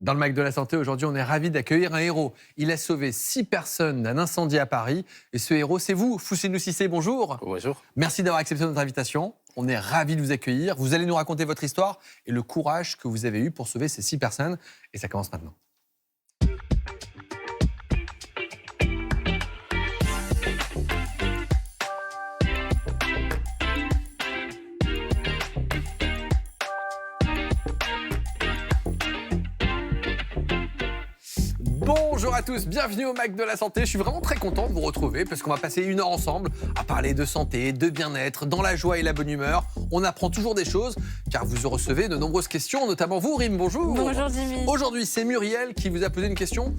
Dans le Mac de la Santé, aujourd'hui, on est ravis d'accueillir un héros. Il a sauvé 6 personnes d'un incendie à Paris. Et ce héros, c'est vous, Fousseynou Cissé, bonjour. Bonjour. Merci d'avoir accepté notre invitation. On est ravis de vous accueillir. Vous allez nous raconter votre histoire et le courage que vous avez eu pour sauver ces 6 personnes. Et ça commence maintenant. Bonjour à tous, bienvenue au Mac de la Santé. Je suis vraiment très content de vous retrouver parce qu'on va passer 1 heure ensemble à parler de santé, de bien-être, dans la joie et la bonne humeur. On apprend toujours des choses car vous recevez de nombreuses questions, notamment vous, Rim, bonjour. Bonjour Jimmy. Aujourd'hui, c'est Muriel qui vous a posé une question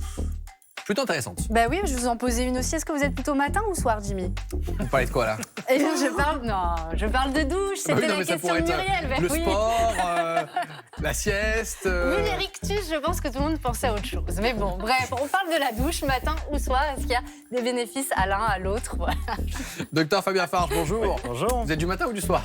plutôt intéressante. Bah oui, je vous en posais une aussi. Est-ce que vous êtes plutôt matin ou soir, Jimmy? Vous parlez de quoi là? Eh bien, je parle de douche. C'était Oui, non, la mais ça question pourrait de être Muriel. Bah le oui. sport, la sieste. Oui, l'érictus, je pense que tout le monde pensait à autre chose. Mais bon, bref, on parle de la douche, matin ou soir. Est-ce qu'il y a des bénéfices à l'un, à l'autre? Voilà. Docteur Fabien Farge, bonjour. Bonjour. Vous êtes du matin ou du soir?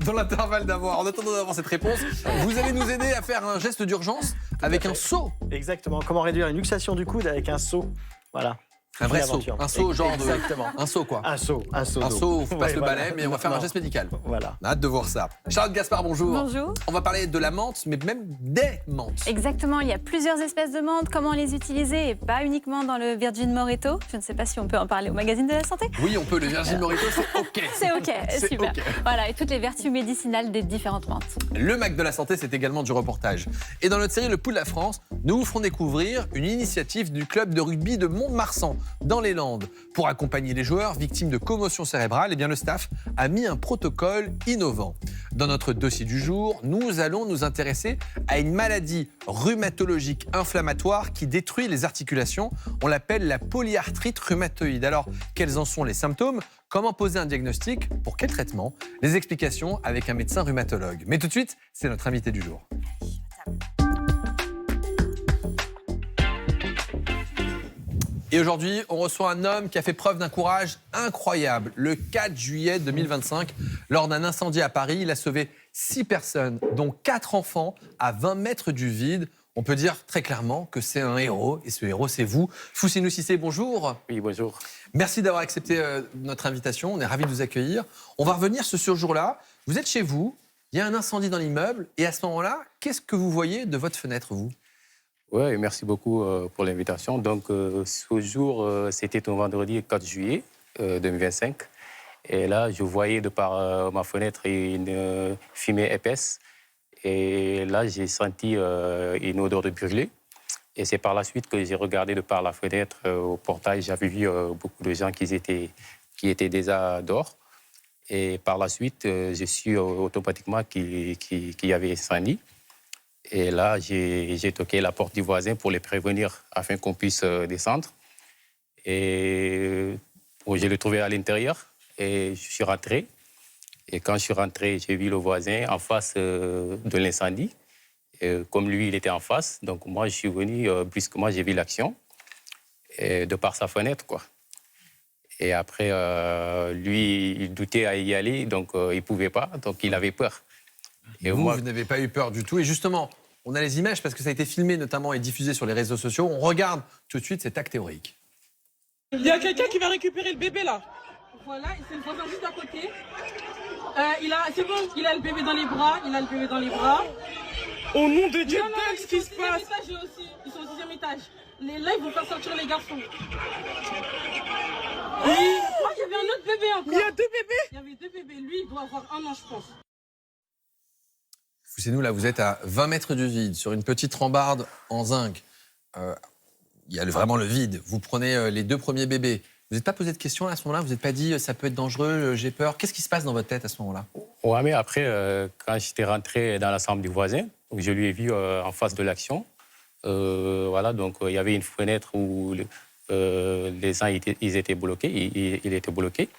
Dans l'intervalle d'avoir, en attendant d'avoir cette réponse, vous allez nous aider à faire un geste d'urgence avec un seau. Exactement. Comment réduire une luxation du coude avec un seau? Voilà. Un vrai Une seau. aventure. Un seau, genre Exactement. Un seau, quoi. Un seau. Un d'eau. seau, on passe Ouais, le voilà. balai, mais on va faire un Non. geste médical. Voilà. On a hâte de voir ça. Charlotte Gaspard, bonjour. Bonjour. On va parler de la menthe, mais même des menthes. Exactement, il y a plusieurs espèces de menthe, comment les utiliser et pas uniquement dans le Virgin Moreto. Je ne sais pas si on peut en parler au magazine de la santé. Oui, on peut, le Virgin Morito, c'est OK. C'est ok, C'est super. OK. Voilà, et toutes les vertus médicinales des différentes menthes. Le Mac de la Santé, c'est également du reportage. Et dans notre série Le Pouls de la France, nous vous ferons découvrir une initiative du club de rugby de Mont-de-Marsan, dans les Landes. Pour accompagner les joueurs victimes de commotion cérébrale, eh bien, le staff a mis un protocole innovant. Dans notre dossier du jour, nous allons nous intéresser à une maladie rhumatologique inflammatoire qui détruit les articulations. On l'appelle la polyarthrite rhumatoïde. Alors, quels en sont les symptômes? Comment poser un diagnostic? Pour quel traitement? Les explications avec un médecin rhumatologue. Mais tout de suite, c'est notre invité du jour. Et aujourd'hui, on reçoit un homme qui a fait preuve d'un courage incroyable. Le 4 juillet 2025, lors d'un incendie à Paris, il a sauvé 6 personnes, dont 4 enfants, à 20 mètres du vide. On peut dire très clairement que c'est un héros, et ce héros, c'est vous. Fousseynou Cissé, bonjour. Oui, bonjour. Merci d'avoir accepté notre invitation, on est ravis de vous accueillir. On va revenir sur ce jour-là. Vous êtes chez vous, il y a un incendie dans l'immeuble, et à ce moment-là, qu'est-ce que vous voyez de votre fenêtre, vous? Ouais, merci beaucoup pour l'invitation. Donc, ce jour, c'était un vendredi 4 juillet 2025. Et là, je voyais de par ma fenêtre une fumée épaisse. Et là, j'ai senti une odeur de brûlé. Et c'est par la suite que j'ai regardé de par la fenêtre au portail. J'avais vu beaucoup de gens qui étaient déjà dehors. Et par la suite, je suis automatiquement qu'il y avait incendie. Et là, j'ai toqué la porte du voisin pour les prévenir afin qu'on puisse descendre. Et je l'ai trouvé à l'intérieur et je suis rentré. Et quand je suis rentré, j'ai vu le voisin en face de l'incendie. Comme lui, il était en face, donc moi, je suis venu brusquement, j'ai vu l'action, de par sa fenêtre, quoi. Et après, lui, il doutait à y aller, donc il ne pouvait pas, donc il avait peur. Et Vous, moi, vous n'avez pas eu peur du tout. Et justement, on a les images parce que ça a été filmé notamment et diffusé sur les réseaux sociaux. On regarde tout de suite cet acte théorique. Il y a quelqu'un qui va récupérer le bébé là. Voilà, c'est le voisin juste à côté. C'est bon, il a le bébé dans les bras, Au nom de Dieu, qu'est-ce qui se passe? Ils sont au 6e étage. Là, ils vont faire sortir les garçons. Oui. Oh, il y avait un autre bébé encore. Il y a 2 bébés? Il y avait 2 bébés. Lui, il doit avoir 1 an, je pense. Fousseynou, là, vous êtes à 20 mètres du vide, sur une petite rambarde en zinc. Il y a vraiment le vide. Vous prenez les 2 premiers bébés. Vous n'êtes pas posé de questions là, à ce moment-là? Vous n'êtes pas dit ça peut être dangereux, j'ai peur? Qu'est-ce qui se passe dans votre tête à ce moment-là? ouais, mais après, quand j'étais rentré dans la chambre du voisin, je lui ai vu en face de l'action. Voilà, donc il y avait une fenêtre où les gens ils étaient bloqués, il était bloqué.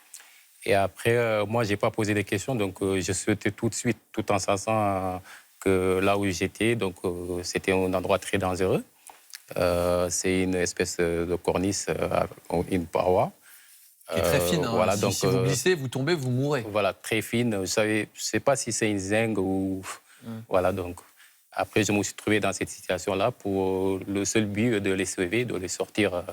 Et après, moi, je n'ai pas posé de questions, donc je sautais tout de suite, tout en sachant que là où j'étais, donc c'était un endroit très dangereux. C'est une espèce de cornice, une paroi. Qui est très fine. Hein. Voilà, si vous glissez, vous tombez, vous mourrez. Voilà, très fine. Je ne sais pas si c'est une zinc ou Voilà, donc après, je me suis trouvé dans cette situation-là pour le seul but de les sauver, de les sortir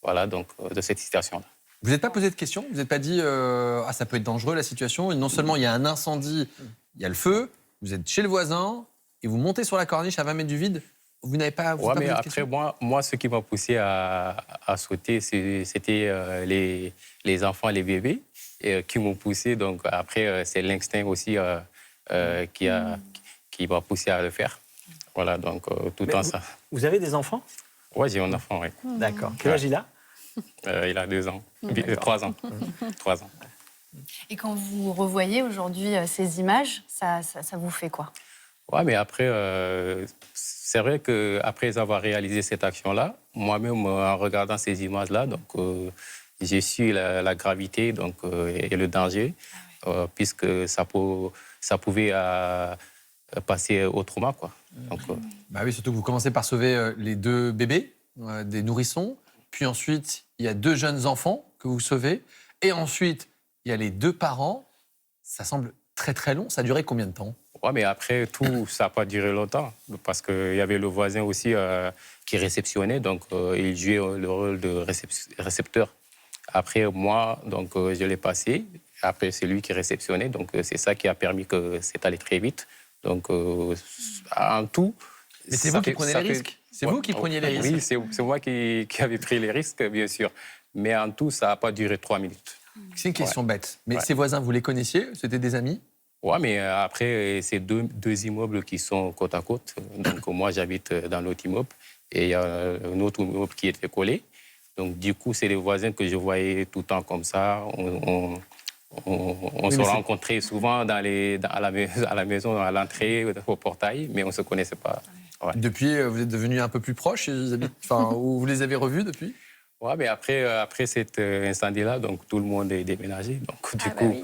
voilà, donc, de cette situation-là. Vous n'êtes pas posé de questions? Vous n'êtes pas dit ah, ça peut être dangereux la situation? Et non seulement il y a un incendie, il y a le feu, vous êtes chez le voisin et vous montez sur la corniche à 20 mètres du vide. Vous n'avez pas. Oui, mais après, moi, ce qui m'a poussé à sauter, c'était les enfants, les bébés, qui m'ont poussé. Donc après, c'est l'instinct aussi qui m'a poussé à le faire. Voilà, donc tout en ça. Vous avez des enfants? Oui, j'ai un enfant, oui. D'accord. Quel âge il a? Il a 2 ans. 3 ans. 3 ans. Et quand vous revoyez aujourd'hui ces images, ça vous fait quoi? Oui, mais après, c'est vrai qu'après avoir réalisé cette action-là, moi-même, en regardant ces images-là, donc j'ai su la gravité donc, et le danger, puisque ça pouvait passer autrement, quoi. Donc, Bah oui, surtout que vous commencez par sauver les 2 bébés, des nourrissons, puis ensuite, il y a 2 jeunes enfants que vous sauvez, et ensuite, il y a les 2 parents. Ça semble très très long. Ça a duré combien de temps? Oui, mais après, tout, ça n'a pas duré longtemps, parce qu'il y avait le voisin aussi qui réceptionnait, donc il jouait le rôle de récepteur. Après, moi, donc, je l'ai passé. Après, c'est lui qui réceptionnait, donc c'est ça qui a permis que c'est allé très vite. Donc, en tout... Mais c'est vous qui prenez les risques? C'est vous qui preniez les risques? Oui, c'est moi qui avais pris les risques, bien sûr. Mais en tout, ça n'a pas duré 3 minutes. C'est une question bête. Mais ces voisins, vous les connaissiez? C'était des amis? Oui, mais après, c'est deux immeubles qui sont côte à côte. Donc, moi, j'habite dans l'autre immeuble et il y a un autre immeuble qui était collé. Donc, du coup, c'est des voisins que je voyais tout le temps comme ça. On se rencontrait souvent à la maison, à l'entrée, au portail, mais on ne se connaissait pas. Ouais. Depuis, vous êtes devenus un peu plus proches? Ou vous les avez revus depuis? Oui, mais après cet incendie-là, donc tout le monde est déménagé. Donc, du coup,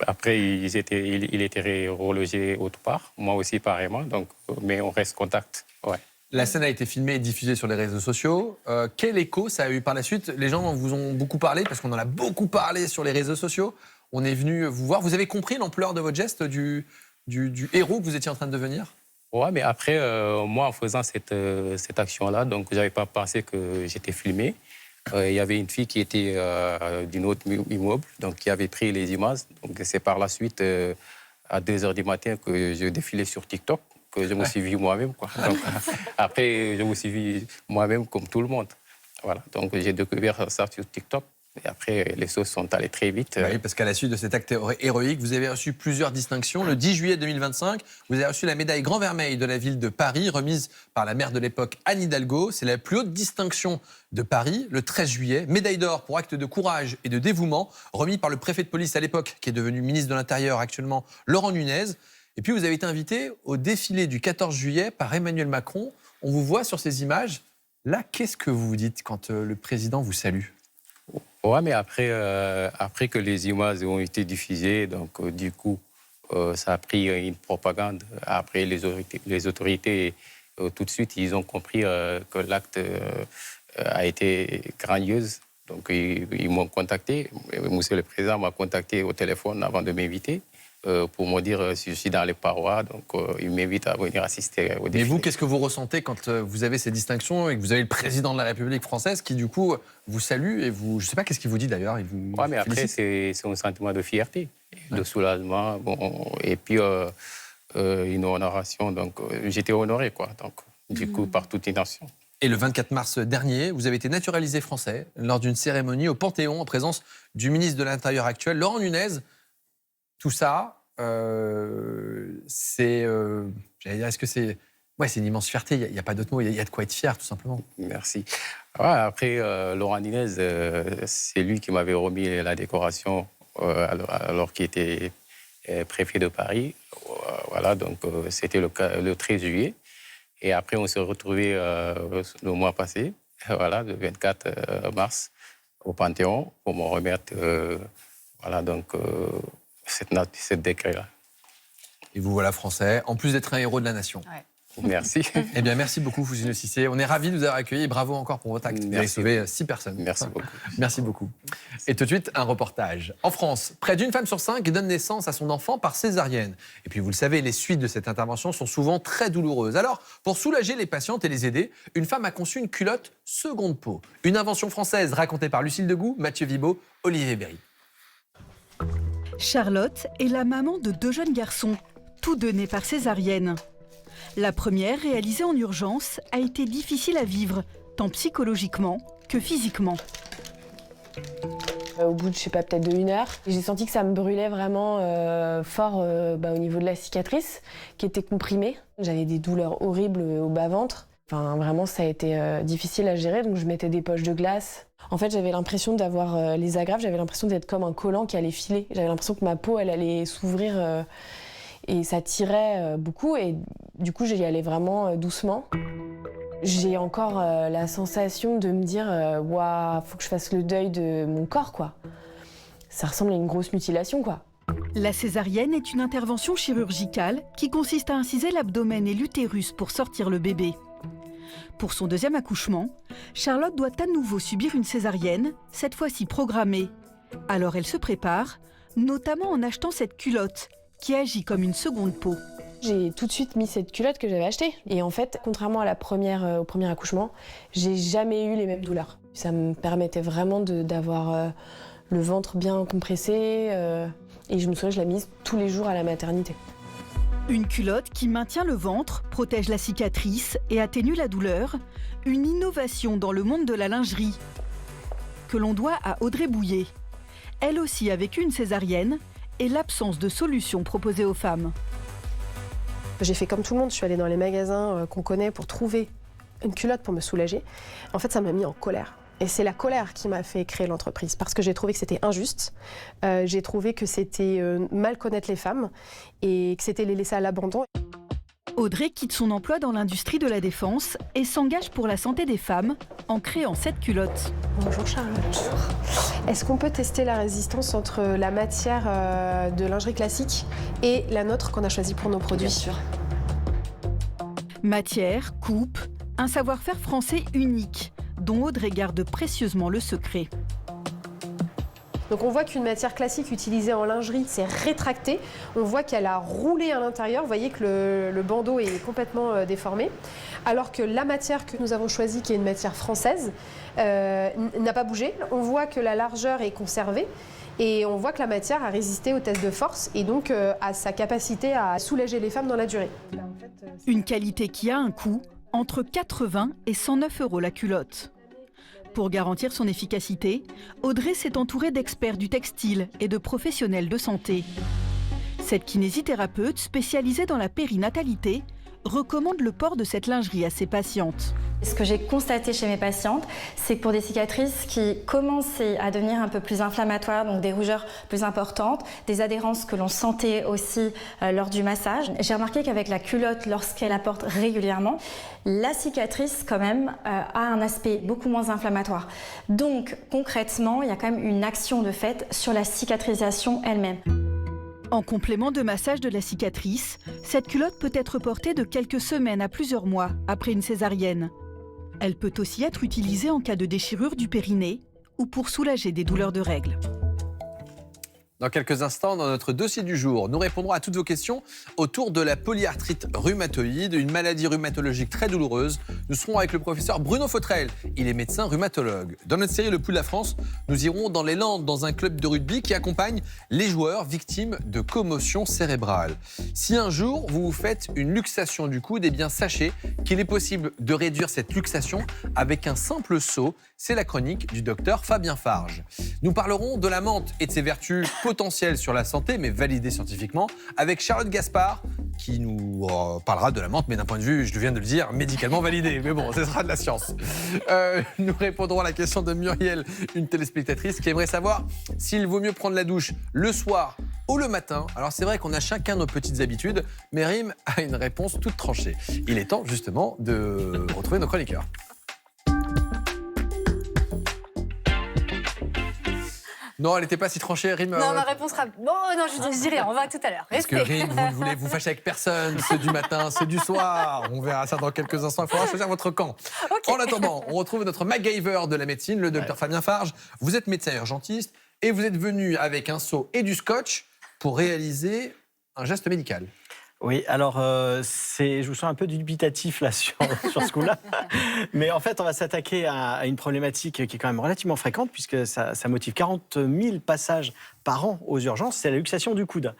après, il était relogé autre part. Moi aussi, pareillement. Donc, mais on reste en contact. Ouais. La scène a été filmée et diffusée sur les réseaux sociaux. Quel écho ça a eu par la suite? Les gens vous ont beaucoup parlé, parce qu'on en a beaucoup parlé sur les réseaux sociaux. On est venu vous voir. Vous avez compris l'ampleur de votre geste, du héros que vous étiez en train de devenir? Oui, mais après, moi, en faisant cette action-là, donc, je n'avais pas pensé que j'étais filmé. Il y avait une fille qui était d'une autre immeuble, donc qui avait pris les images. Donc c'est par la suite, à 2h du matin, que je défilais sur TikTok, que je me suis vu moi-même, quoi. Donc, après, je me suis vu moi-même comme tout le monde. Voilà. Donc j'ai découvert ça sur TikTok. Et après, les choses sont allées très vite. Oui, parce qu'à la suite de cet acte héroïque, vous avez reçu plusieurs distinctions. Le 10 juillet 2025, vous avez reçu la médaille Grand Vermeil de la ville de Paris, remise par la maire de l'époque, Anne Hidalgo. C'est la plus haute distinction de Paris. Le 13 juillet, médaille d'or pour acte de courage et de dévouement, remis par le préfet de police à l'époque, qui est devenu ministre de l'Intérieur actuellement, Laurent Nunez. Et puis, vous avez été invité au défilé du 14 juillet par Emmanuel Macron. On vous voit sur ces images. Là, qu'est-ce que vous vous dites quand le président vous salue? Oui, mais après que les images ont été diffusées, donc du coup, ça a pris une propagande. Après, les autorités tout de suite, ils ont compris que l'acte a été grandiose. Donc, ils m'ont contacté. Monsieur le Président m'a contacté au téléphone avant de m'inviter pour me dire si je suis dans les parois. Donc, il m'invite à venir assister au défilé. Mais vous, qu'est-ce que vous ressentez quand vous avez ces distinctions et que vous avez le président de la République française qui, du coup, vous salue et vous... Je ne sais pas qu'est-ce qu'il vous dit, d'ailleurs. Oui, mais après, c'est un sentiment de fierté, de soulagement. Bon, et puis, une honoration. Donc, j'étais honoré, quoi. Donc, du coup, par toute une nation. Et le 24 mars dernier, vous avez été naturalisé français lors d'une cérémonie au Panthéon en présence du ministre de l'Intérieur actuel, Laurent Nunez. Tout ça, c'est... j'allais dire, est-ce que c'est... Ouais, c'est une immense fierté, il n'y a pas d'autre mot, il y a de quoi être fier, tout simplement. Merci. Ouais, après, Laurent Nunez, c'est lui qui m'avait remis la décoration alors qu'il était préfet de Paris. Voilà, donc c'était le 13 juillet. Et après, on s'est retrouvés le mois passé, voilà, le 24 mars, au Panthéon, pour me remettre voilà, donc, cette décret-là. Et vous voilà français, en plus d'être un héros de la nation. Ouais. Merci. Eh bien, merci beaucoup, Foussine Cissé. On est ravis de vous avoir accueillis et bravo encore pour votre acte. Vous avez sauvé 6 personnes. Merci beaucoup. Merci beaucoup. Et tout de suite, un reportage. En France, près d'une femme sur 5 donne naissance à son enfant par césarienne. Et puis, vous le savez, les suites de cette intervention sont souvent très douloureuses. Alors, pour soulager les patientes et les aider, une femme a conçu une culotte seconde peau. Une invention française racontée par Lucille Degout, Mathieu Vibo, Olivier Berry. Charlotte est la maman de 2 jeunes garçons, tous 2 nés par césarienne. La première, réalisée en urgence, a été difficile à vivre, tant psychologiquement que physiquement. Au bout de, je sais pas, peut-être de 1 heure, j'ai senti que ça me brûlait vraiment fort au niveau de la cicatrice, qui était comprimée. J'avais des douleurs horribles au bas-ventre. Enfin, vraiment, ça a été difficile à gérer, donc je mettais des poches de glace. En fait, j'avais l'impression d'avoir les agrafes, j'avais l'impression d'être comme un collant qui allait filer. J'avais l'impression que ma peau, elle allait s'ouvrir et ça tirait beaucoup. Et du coup, j'y allais vraiment doucement. J'ai encore la sensation de me dire « Waouh, faut que je fasse le deuil de mon corps, quoi. » Ça ressemble à une grosse mutilation, quoi. La césarienne est une intervention chirurgicale qui consiste à inciser l'abdomen et l'utérus pour sortir le bébé. Pour son 2e accouchement, Charlotte doit à nouveau subir une césarienne, cette fois-ci programmée. Alors elle se prépare, notamment en achetant cette culotte, qui agit comme une seconde peau. J'ai tout de suite mis cette culotte que j'avais achetée. Et en fait, contrairement à au premier accouchement, j'ai jamais eu les mêmes douleurs. Ça me permettait vraiment d'avoir le ventre bien compressé. Et je me souviens, je l'ai mise tous les jours à la maternité. Une culotte qui maintient le ventre, protège la cicatrice et atténue la douleur. Une innovation dans le monde de la lingerie que l'on doit à Audrey Bouillet. Elle aussi a vécu une césarienne et l'absence de solution proposée aux femmes. J'ai fait comme tout le monde, je suis allée dans les magasins qu'on connaît pour trouver une culotte pour me soulager. En fait, ça m'a mis en colère. Et c'est la colère qui m'a fait créer l'entreprise, parce que j'ai trouvé que c'était injuste, j'ai trouvé que c'était mal connaître les femmes et que c'était les laisser à l'abandon. Audrey quitte son emploi dans l'industrie de la défense et s'engage pour la santé des femmes en créant cette culotte. Bonjour Charlotte. Bonjour. Est-ce qu'on peut tester la résistance entre la matière de lingerie classique et la nôtre qu'on a choisie pour nos produits? Bien sûr. Matière, coupe, un savoir-faire français unique, dont Audrey garde précieusement le secret. Donc on voit qu'une matière classique utilisée en lingerie s'est rétractée. On voit qu'elle a roulé à l'intérieur. Vous voyez que le bandeau est complètement déformé. Alors que la matière que nous avons choisie, qui est une matière française, n'a pas bougé. On voit que la largeur est conservée. Et on voit que la matière a résisté au test de force et donc à sa capacité à soulager les femmes dans la durée. Une qualité qui a un coût, entre 80 et 109 € la culotte. Pour garantir son efficacité, Audrey s'est entourée d'experts du textile et de professionnels de santé. Cette kinésithérapeute, spécialisée dans la périnatalité, recommande le port de cette lingerie à ses patientes. Ce que j'ai constaté chez mes patientes, c'est que pour des cicatrices qui commençaient à devenir un peu plus inflammatoires, donc des rougeurs plus importantes, des adhérences que l'on sentait aussi lors du massage, j'ai remarqué qu'avec la culotte, lorsqu'elle la porte régulièrement, la cicatrice quand même a un aspect beaucoup moins inflammatoire. Donc concrètement, il y a quand même une action de fait sur la cicatrisation elle-même. En complément de massage de la cicatrice, cette culotte peut être portée de quelques semaines à plusieurs mois après une césarienne. Elle peut aussi être utilisée en cas de déchirure du périnée ou pour soulager des douleurs de règles. Dans quelques instants, dans notre dossier du jour, nous répondrons à toutes vos questions autour de la polyarthrite rhumatoïde, une maladie rhumatologique très douloureuse. Nous serons avec le professeur Bruno Fautrel. Il est médecin rhumatologue. Dans notre série Le Pouls de la France, nous irons dans les Landes, dans un club de rugby qui accompagne les joueurs victimes de commotion cérébrale. Si un jour, vous vous faites une luxation du coude, eh bien sachez qu'il est possible de réduire cette luxation avec un simple seau. C'est la chronique du docteur Fabien Farge. Nous parlerons de la menthe et de ses vertus potentielles sur la santé, mais validées scientifiquement, avec Charlotte Gaspard, qui nous parlera de la menthe, mais d'un point de vue, je viens de le dire, médicalement validé. Mais bon, ce sera de la science. Nous répondrons à la question de Muriel, une téléspectatrice, qui aimerait savoir s'il vaut mieux prendre la douche le soir ou le matin. Alors c'est vrai qu'on a chacun nos petites habitudes, mais Rim a une réponse toute tranchée. Il est temps justement de retrouver nos chroniqueurs. Non, elle n'était pas si tranchée, Rim. Non, ma réponse sera... Bon, non, je dis rien, on va tout à l'heure. Parce que Rim, vous ne voulez vous fâcher avec personne, ceux du matin, ceux du soir. On verra ça dans quelques instants. Il faudra choisir votre camp. Okay. En attendant, on retrouve notre MacGyver de la médecine, le docteur Fabien Farge. Vous êtes médecin urgentiste et vous êtes venu avec un seau et du scotch pour réaliser un geste médical. Oui, alors je vous sens un peu dubitatif là sur ce coup-là. Mais en fait, on va s'attaquer à une problématique qui est quand même relativement fréquente puisque ça motive 40 000 passages par an aux urgences, c'est la luxation du coude.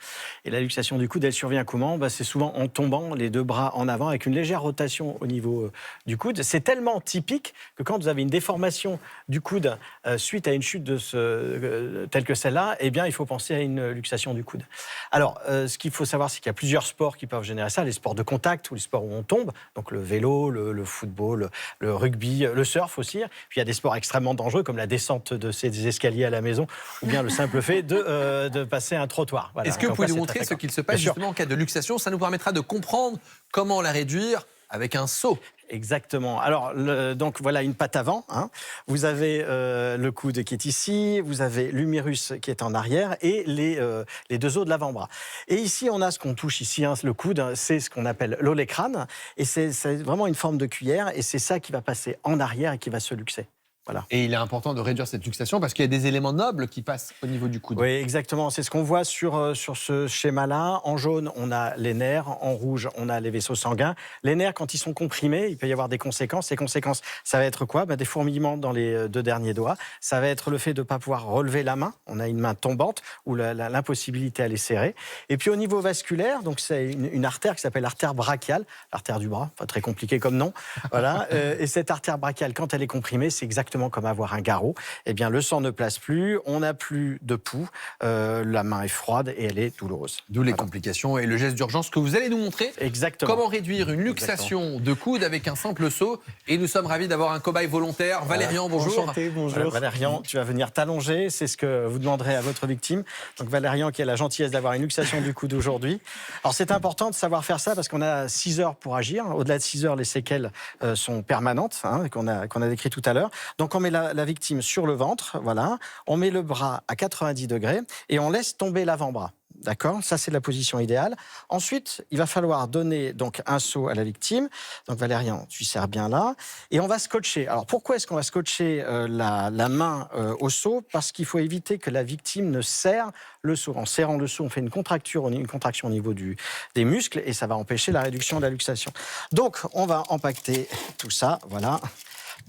Et la luxation du coude, elle survient comment ? C'est souvent en tombant, les deux bras en avant, avec une légère rotation au niveau du coude. C'est tellement typique que quand vous avez une déformation du coude suite à une chute telle que celle-là, eh bien, il faut penser à une luxation du coude. Alors, ce qu'il faut savoir, c'est qu'il y a plusieurs sports qui peuvent générer ça, les sports de contact ou les sports où on tombe, donc le vélo, le football, le rugby, le surf aussi. Puis il y a des sports extrêmement dangereux comme la descente de ces escaliers à la maison ou bien le simple fait de passer un trottoir. Voilà. Est-ce que vous pouvez nous montrer ce qu'il se passe justement en cas de luxation ? Ça nous permettra de comprendre comment la réduire avec un seau. Exactement. Alors, donc voilà une patte avant. Hein. Vous avez le coude qui est ici, vous avez l'humérus qui est en arrière et les deux os de l'avant-bras. Et ici, on a ce qu'on touche ici, hein, le coude, c'est ce qu'on appelle l'olecrane. Et c'est vraiment une forme de cuillère et c'est ça qui va passer en arrière et qui va se luxer. Voilà. Et il est important de réduire cette luxation parce qu'il y a des éléments nobles qui passent au niveau du coude. Oui, exactement. C'est ce qu'on voit sur ce schéma-là. En jaune, on a les nerfs. En rouge, on a les vaisseaux sanguins. Les nerfs, quand ils sont comprimés, il peut y avoir des conséquences. Ces conséquences, ça va être quoi ? Des fourmillements dans les deux derniers doigts. Ça va être le fait de ne pas pouvoir relever la main. On a une main tombante ou l'impossibilité à les serrer. Et puis au niveau vasculaire, donc c'est une artère qui s'appelle l'artère brachiale, l'artère du bras, pas très compliqué comme nom. Voilà. Et cette artère brachiale, quand elle est comprimée, c'est exactement comme avoir un garrot. Eh bien, le sang ne place plus, on n'a plus de pouls, la main est froide et elle est douloureuse. D'où les complications et le geste d'urgence que vous allez nous montrer. Exactement. Comment réduire une luxation de coude avec un simple seau. Et nous sommes ravis d'avoir un cobaye volontaire. Valérian, bonjour. Enchanté, bonjour. Valérian, tu vas venir t'allonger, c'est ce que vous demanderez à votre victime. Donc Valérian qui a la gentillesse d'avoir une luxation du coude aujourd'hui. Alors c'est important de savoir faire ça parce qu'on a 6 heures pour agir. Au-delà de 6 heures, les séquelles sont permanentes, hein, qu'on a décrit tout à l'heure. Donc on met la victime sur le ventre, voilà. On met le bras à 90 degrés et on laisse tomber l'avant-bras. D'accord ? Ça, c'est la position idéale. Ensuite, il va falloir donner donc un seau à la victime. Donc, Valérian, tu serres bien là. Et on va scotcher. Alors, pourquoi est-ce qu'on va scotcher la main au seau ? Parce qu'il faut éviter que la victime ne serre le seau. En serrant le seau, on fait une contraction au niveau des muscles et ça va empêcher la réduction de la luxation. Donc, on va empaqueter tout ça, voilà.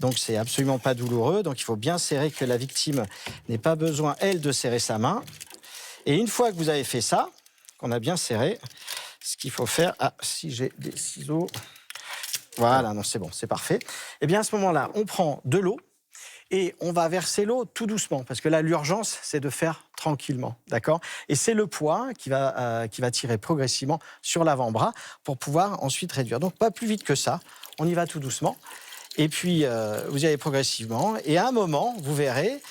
Donc, c'est absolument pas douloureux. Donc, il faut bien serrer, que la victime n'ait pas besoin, elle, de serrer sa main. Et une fois que vous avez fait ça, qu'on a bien serré, ce qu'il faut faire... Ah, si j'ai des ciseaux... Voilà, non, c'est bon, c'est parfait. Eh bien, à ce moment-là, on prend de l'eau et on va verser l'eau tout doucement. Parce que là, l'urgence, c'est de faire tranquillement, d'accord ? Et c'est le poids qui va tirer progressivement sur l'avant-bras pour pouvoir ensuite réduire. Donc, pas plus vite que ça. On y va tout doucement. Et puis, vous y allez progressivement. Et à un moment, vous verrez...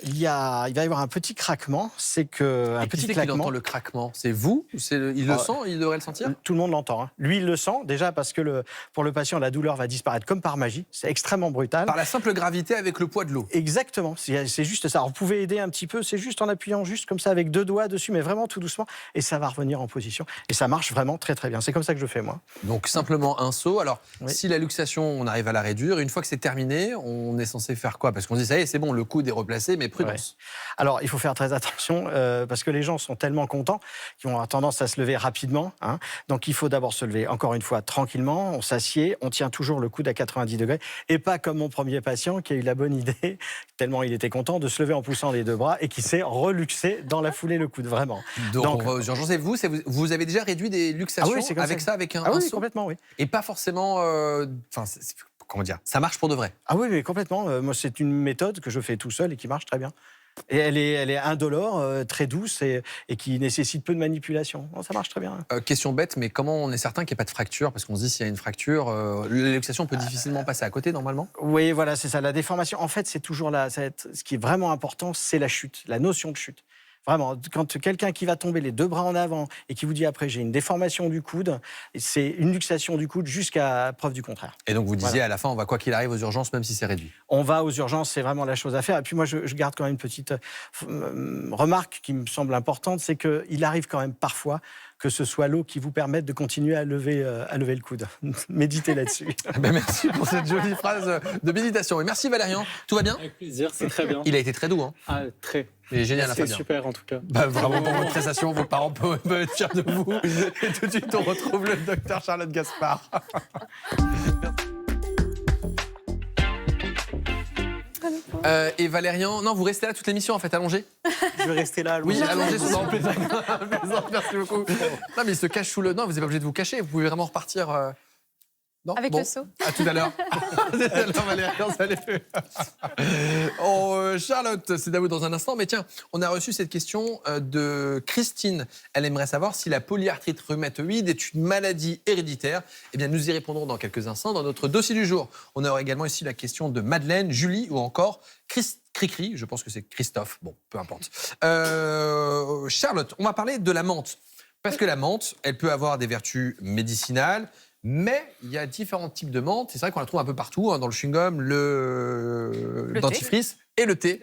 Il va y avoir un petit craquement, c'est que un petit claquement. Qui entend le craquement ? C'est vous ? Il le sent ? Il devrait le sentir ? Tout le monde l'entend. Hein. Lui, il le sent déjà parce que pour le patient, la douleur va disparaître comme par magie. C'est extrêmement brutal. Par la simple gravité avec le poids de l'eau. Exactement. C'est juste ça. Alors, vous pouvez aider un petit peu. C'est juste en appuyant juste comme ça avec 2 doigts dessus, mais vraiment tout doucement, et ça va revenir en position. Et ça marche vraiment très très bien. C'est comme ça que je fais moi. Donc simplement un seau. Alors, si la luxation, on arrive à la réduire, une fois que c'est terminé, on est censé faire quoi ? Parce qu'on se dit ça y est, c'est bon, le coude est replacé, mais prudence. Ouais. Alors, il faut faire très attention parce que les gens sont tellement contents qu'ils ont tendance à se lever rapidement. Hein. Donc, il faut d'abord se lever, encore une fois, tranquillement. On s'assied, on tient toujours le coude à 90 degrés. Et pas comme mon premier patient qui a eu la bonne idée, tellement il était content, de se lever en poussant les 2 bras et qui s'est reluxé dans la foulée le coude, vraiment. Donc on va aux urgences. Et vous avez déjà réduit des luxations avec ça, avec un seau ? Complètement, oui. Et pas forcément... comment dire ? Ça marche pour de vrai ? Ah oui, mais complètement. Moi, c'est une méthode que je fais tout seul et qui marche très bien. Et elle est indolore, très douce et qui nécessite peu de manipulation. Bon, ça marche très bien. Question bête, mais comment on est certain qu'il n'y a pas de fracture ? Parce qu'on se dit, s'il y a une fracture, la luxation peut difficilement passer à côté, normalement ? Oui, voilà, c'est ça. La déformation, en fait, c'est toujours là. Ce qui est vraiment important, c'est la chute, la notion de chute. Il Vraiment, quand quelqu'un qui va tomber les 2 bras en avant et qui vous dit après j'ai une déformation du coude, c'est une luxation du coude jusqu'à preuve du contraire. Et donc vous disiez Voilà. à la fin, on va quoi qu'il arrive aux urgences, même si c'est réduit. On va aux urgences, c'est vraiment la chose à faire. Et puis moi, je garde quand même une petite remarque qui me semble importante, c'est qu'il arrive quand même parfois que ce soit l'eau qui vous permette de continuer à lever le coude. Méditez là-dessus. Ben merci pour cette jolie phrase de méditation. Et merci Valérian. Tout va bien? Avec plaisir, c'est très bien. Il a été très doux. Hein. Ah, très. Il est génial, C'était Fabien. super en tout cas. Bah, bravo pour votre prestation. Vos parents peuvent être fiers de vous. Et tout de suite, on retrouve le docteur Charlotte Gaspard. Et Valérian, non, vous restez là toute l'émission en fait, allongé. Je vais rester là. Oui, allongé, c'est en plaisant. Merci beaucoup. Non, mais il se cache sous le. Non, vous n'êtes pas obligé de vous cacher. Vous pouvez vraiment repartir. Non Avec bon. le seau. À tout à l'heure. À tout à l'heure, Valérian, salut. Charlotte, c'est à vous dans un instant. Mais tiens, on a reçu cette question de Christine. Elle aimerait savoir si la polyarthrite rhumatoïde est une maladie héréditaire. Eh bien, nous y répondrons dans quelques instants dans notre dossier du jour. On aura également ici la question de Madeleine, Julie ou encore Cricri. Je pense que c'est Christophe. Bon, peu importe. Charlotte, on va parler de la menthe. Parce que la menthe, elle peut avoir des vertus médicinales. Mais il y a différents types de menthe. C'est vrai qu'on la trouve un peu partout, hein, dans le chewing-gum, le dentifrice et le thé.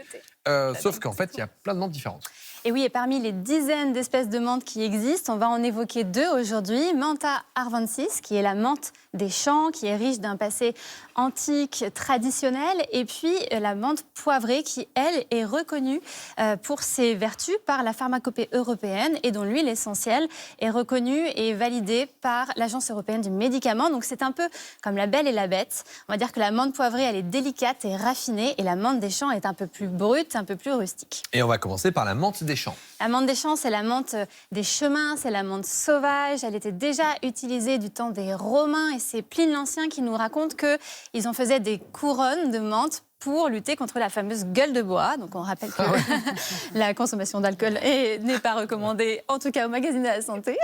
Sauf qu'en fait, il y a plein de menthes différentes. Et oui, et parmi les dizaines d'espèces de menthe qui existent, on va en évoquer 2 aujourd'hui. Mentha arvensis, qui est la menthe des champs, qui est riche d'un passé antique, traditionnel. Et puis la menthe poivrée, qui, elle, est reconnue pour ses vertus par la pharmacopée européenne et dont l'huile essentielle est reconnue et validée par l'Agence européenne du médicament. Donc c'est un peu comme la belle et la bête. On va dire que la menthe poivrée, elle est délicate et raffinée. Et la menthe des champs est un peu plus brute, un peu plus rustique. Et on va commencer par la menthe des champs. La menthe des champs, c'est la menthe des chemins, c'est la menthe sauvage. Elle était déjà utilisée du temps des Romains et c'est Pline l'Ancien qui nous raconte qu'ils en faisaient des couronnes de menthe pour lutter contre la fameuse gueule de bois. Donc on rappelle que la consommation d'alcool n'est pas recommandée, en tout cas au magazine de la santé.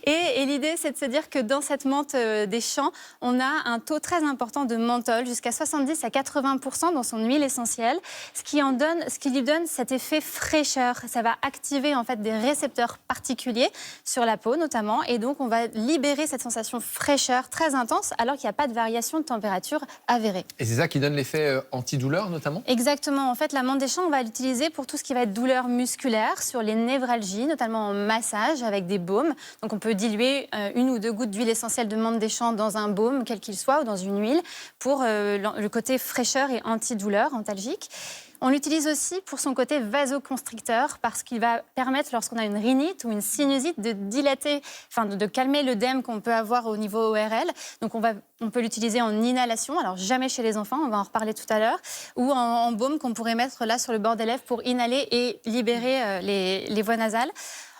Et l'idée, c'est de se dire que dans cette menthe des champs, on a un taux très important de menthol, jusqu'à 70 à 80% dans son huile essentielle, ce qui lui donne cet effet fraîcheur. Ça va activer en fait des récepteurs particuliers sur la peau notamment, et donc on va libérer cette sensation fraîcheur très intense, alors qu'il n'y a pas de variation de température avérée. Et c'est ça qui donne l'effet antidouleur notamment? Exactement. En fait, la menthe des champs, on va l'utiliser pour tout ce qui va être douleur musculaire, sur les névralgies, notamment en massage avec des baumes. Donc on peut diluer 1 ou 2 gouttes d'huile essentielle de menthe des champs dans un baume, quel qu'il soit, ou dans une huile, pour le côté fraîcheur et antidouleur, antalgique. On l'utilise aussi pour son côté vasoconstricteur parce qu'il va permettre, lorsqu'on a une rhinite ou une sinusite, de dilater, de calmer l'œdème qu'on peut avoir au niveau ORL. Donc on peut l'utiliser en inhalation, alors jamais chez les enfants, on va en reparler tout à l'heure, ou en baume qu'on pourrait mettre là sur le bord des lèvres pour inhaler et libérer les voies nasales.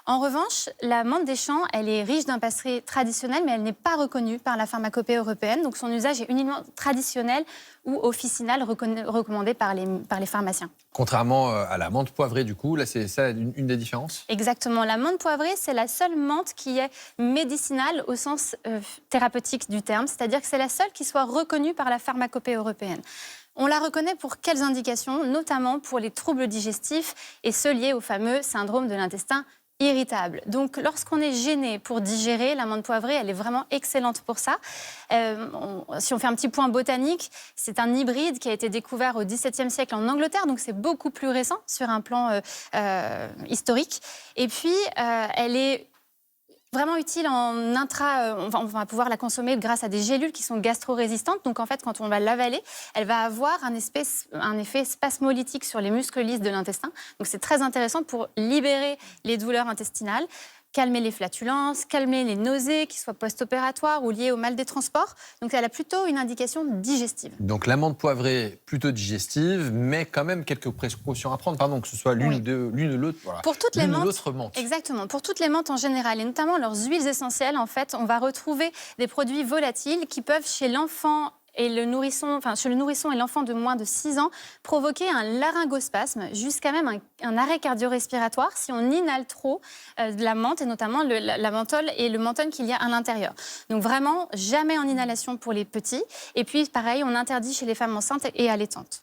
En revanche, la menthe des champs, elle est riche d'un passé traditionnel, mais elle n'est pas reconnue par la pharmacopée européenne. Donc son usage est uniquement traditionnel ou officinal, recommandé par les pharmaciens. Contrairement à la menthe poivrée, du coup, là, c'est ça une des différences? Exactement. La menthe poivrée, c'est la seule menthe qui est médicinale au sens thérapeutique du terme, c'est-à-dire que c'est la seule qui soit reconnue par la pharmacopée européenne. On la reconnaît pour quelles indications? Notamment pour les troubles digestifs et ceux liés au fameux syndrome de l'intestin irritable. Donc, lorsqu'on est gêné pour digérer, la menthe poivrée, elle est vraiment excellente pour ça. Si on fait un petit point botanique, c'est un hybride qui a été découvert au XVIIe siècle en Angleterre, donc c'est beaucoup plus récent sur un plan historique. Et puis, elle est vraiment utile en on va pouvoir la consommer grâce à des gélules qui sont gastro-résistantes. Donc en fait, quand on va l'avaler, elle va avoir un effet spasmolytique sur les muscles lisses de l'intestin. Donc c'est très intéressant pour libérer les douleurs intestinales, calmer les flatulences, calmer les nausées, qui soient post-opératoires ou liées au mal des transports. Donc elle a plutôt une indication digestive. Donc la menthe poivrée, plutôt digestive, mais quand même quelques précautions à prendre, pardon, que ce soit l'une ou l'autre. Voilà. Pour toutes les menthes, l'autre menthe. Exactement. Pour toutes les menthes en général, et notamment leurs huiles essentielles, en fait, on va retrouver des produits volatiles qui peuvent, chez l'enfant et chez le nourrisson et l'enfant de moins de 6 ans, provoquer un laryngospasme, jusqu'à même un arrêt cardio-respiratoire si on inhale trop de la menthe, et notamment la menthol et le menthol qu'il y a à l'intérieur. Donc vraiment, jamais en inhalation pour les petits. Et puis, pareil, on interdit chez les femmes enceintes et allaitantes.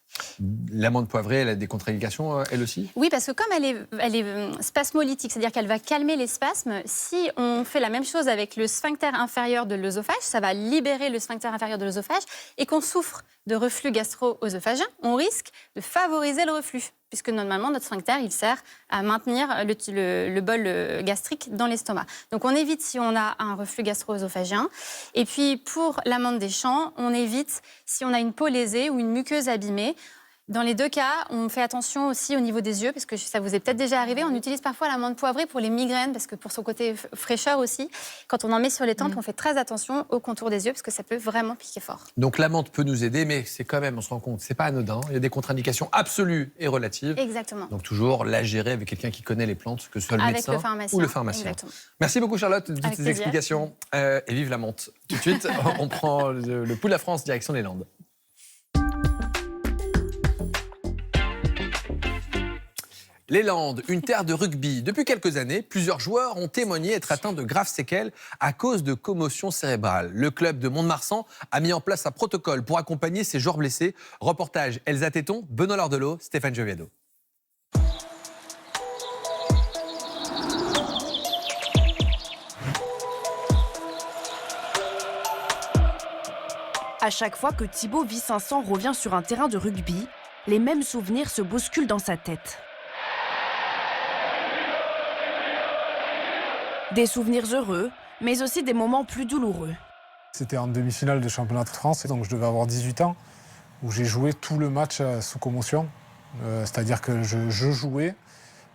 L'amande poivrée, elle a des contre-indications, elle aussi? Oui, parce que comme elle est spasmolytique, c'est-à-dire qu'elle va calmer les spasmes, si on fait la même chose avec le sphincter inférieur de l'œsophage, ça va libérer le sphincter inférieur de l'œsophage, et qu'on souffre de reflux gastro-œsophagien, on risque de favoriser le reflux, puisque normalement notre sphincter, il sert à maintenir le bol gastrique dans l'estomac. Donc on évite si on a un reflux gastro-œsophagien. Et puis pour l'amande des champs, on évite si on a une peau lésée ou une muqueuse abîmée. Dans les deux cas, on fait attention aussi au niveau des yeux, parce que ça vous est peut-être déjà arrivé. On utilise parfois l'amande poivrée pour les migraines, parce que pour son côté fraîcheur aussi. Quand on en met sur les tempes, on fait très attention au contour des yeux, parce que ça peut vraiment piquer fort. Donc l'amande peut nous aider, mais c'est quand même, on se rend compte, c'est pas anodin. Il y a des contre-indications absolues et relatives. Exactement. Donc toujours la gérer avec quelqu'un qui connaît les plantes, que ce soit le Avec médecin le pharmacien, ou le pharmacien. exactement. Merci beaucoup Charlotte de toutes Avec ces plaisir. explications. Et vive la menthe. Tout de suite, on prend le pouls de la France, direction les Landes. Les Landes, une terre de rugby. Depuis quelques années, plusieurs joueurs ont témoigné être atteints de graves séquelles à cause de commotions cérébrales. Le club de Mont-de-Marsan a mis en place un protocole pour accompagner ces joueurs blessés. Reportage Elsa Téton, Benoît Lordelot, Stéphane Joviado. À chaque fois que Thibaut Vincent revient sur un terrain de rugby, les mêmes souvenirs se bousculent dans sa tête. Des souvenirs heureux, mais aussi des moments plus douloureux. C'était en demi-finale de championnat de France, et donc je devais avoir 18 ans, où j'ai joué tout le match sous commotion. C'est-à-dire que je jouais,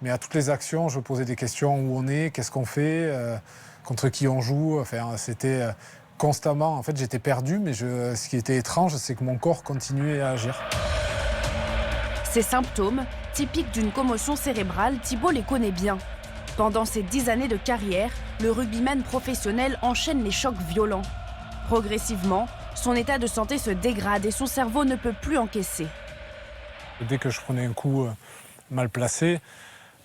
mais à toutes les actions, je posais des questions. Où on est, qu'est-ce qu'on fait, contre qui on joue. Enfin, c'était constamment, en fait j'étais perdu, mais ce qui était étrange, c'est que mon corps continuait à agir. Ces symptômes, typiques d'une commotion cérébrale, Thibaut les connaît bien. Pendant ses 10 années de carrière, le rugbyman professionnel enchaîne les chocs violents. Progressivement, son état de santé se dégrade et son cerveau ne peut plus encaisser. Dès que je prenais un coup mal placé,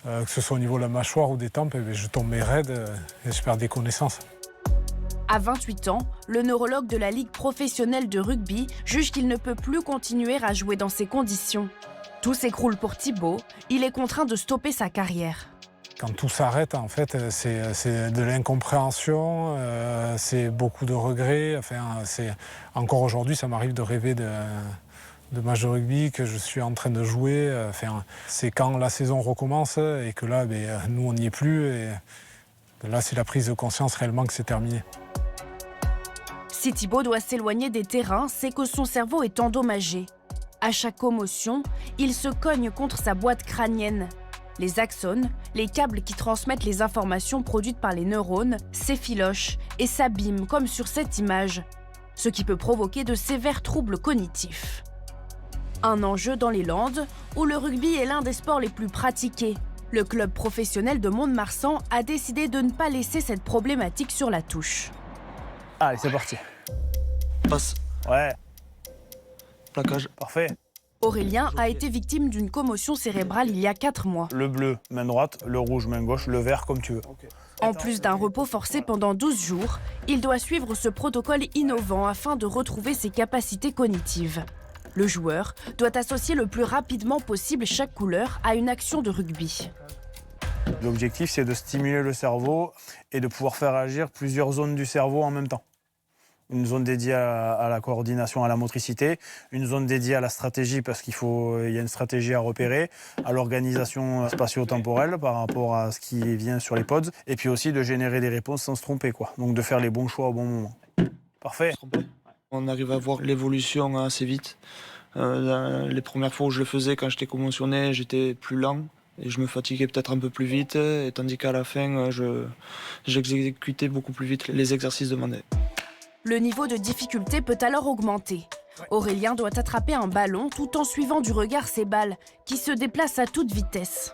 que ce soit au niveau de la mâchoire ou des tempes, je tombais raide et je perdais connaissance. À 28 ans, le neurologue de la Ligue professionnelle de rugby juge qu'il ne peut plus continuer à jouer dans ces conditions. Tout s'écroule pour Thibaut, il est contraint de stopper sa carrière. Quand tout s'arrête, en fait, c'est de l'incompréhension, c'est beaucoup de regrets. Enfin, encore aujourd'hui, ça m'arrive de rêver de matchs de rugby que je suis en train de jouer. Enfin, c'est quand la saison recommence et que là, nous, on n'y est plus. Et là, c'est la prise de conscience réellement que c'est terminé. Si Thibaut doit s'éloigner des terrains, c'est que son cerveau est endommagé. À chaque commotion, il se cogne contre sa boîte crânienne. Les axones, les câbles qui transmettent les informations produites par les neurones, s'effilochent et s'abîment comme sur cette image, ce qui peut provoquer de sévères troubles cognitifs. Un enjeu dans les Landes, où le rugby est l'un des sports les plus pratiqués. Le club professionnel de Mont-de-Marsan a décidé de ne pas laisser cette problématique sur la touche. Allez, c'est parti. Passe. Ouais. Plaquage. Parfait. Aurélien a été victime d'une commotion cérébrale il y a 4 mois. Le bleu, main droite, le rouge, main gauche, le vert, comme tu veux. En plus d'un repos forcé pendant 12 jours, il doit suivre ce protocole innovant afin de retrouver ses capacités cognitives. Le joueur doit associer le plus rapidement possible chaque couleur à une action de rugby. L'objectif, c'est de stimuler le cerveau et de pouvoir faire agir plusieurs zones du cerveau en même temps. Une zone dédiée à la coordination, à la motricité, une zone dédiée à la stratégie parce qu'il y a une stratégie à repérer, à l'organisation spatio-temporelle par rapport à ce qui vient sur les pods, et puis aussi de générer des réponses sans se tromper, quoi. Donc de faire les bons choix au bon moment. Parfait. On arrive à voir l'évolution assez vite. Les premières fois où je le faisais, quand j'étais commotionné, j'étais plus lent et je me fatiguais peut-être un peu plus vite, et tandis qu'à la fin, j'exécutais beaucoup plus vite les exercices demandés. Le niveau de difficulté peut alors augmenter. Aurélien doit attraper un ballon tout en suivant du regard ses balles, qui se déplacent à toute vitesse.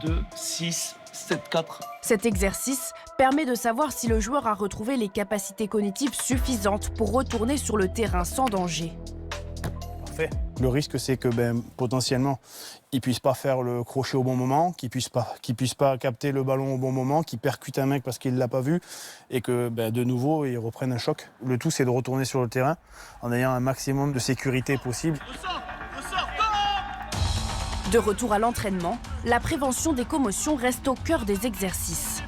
2, 6, 7, 4. Cet exercice permet de savoir si le joueur a retrouvé les capacités cognitives suffisantes pour retourner sur le terrain sans danger. Parfait. Le risque, c'est que potentiellement, il ne puisse pas faire le crochet au bon moment, qu'il ne puisse pas capter le ballon au bon moment, qu'il percute un mec parce qu'il ne l'a pas vu, et que de nouveau, il reprenne un choc. Le tout, c'est de retourner sur le terrain en ayant un maximum de sécurité possible. De retour à l'entraînement, la prévention des commotions reste au cœur des exercices.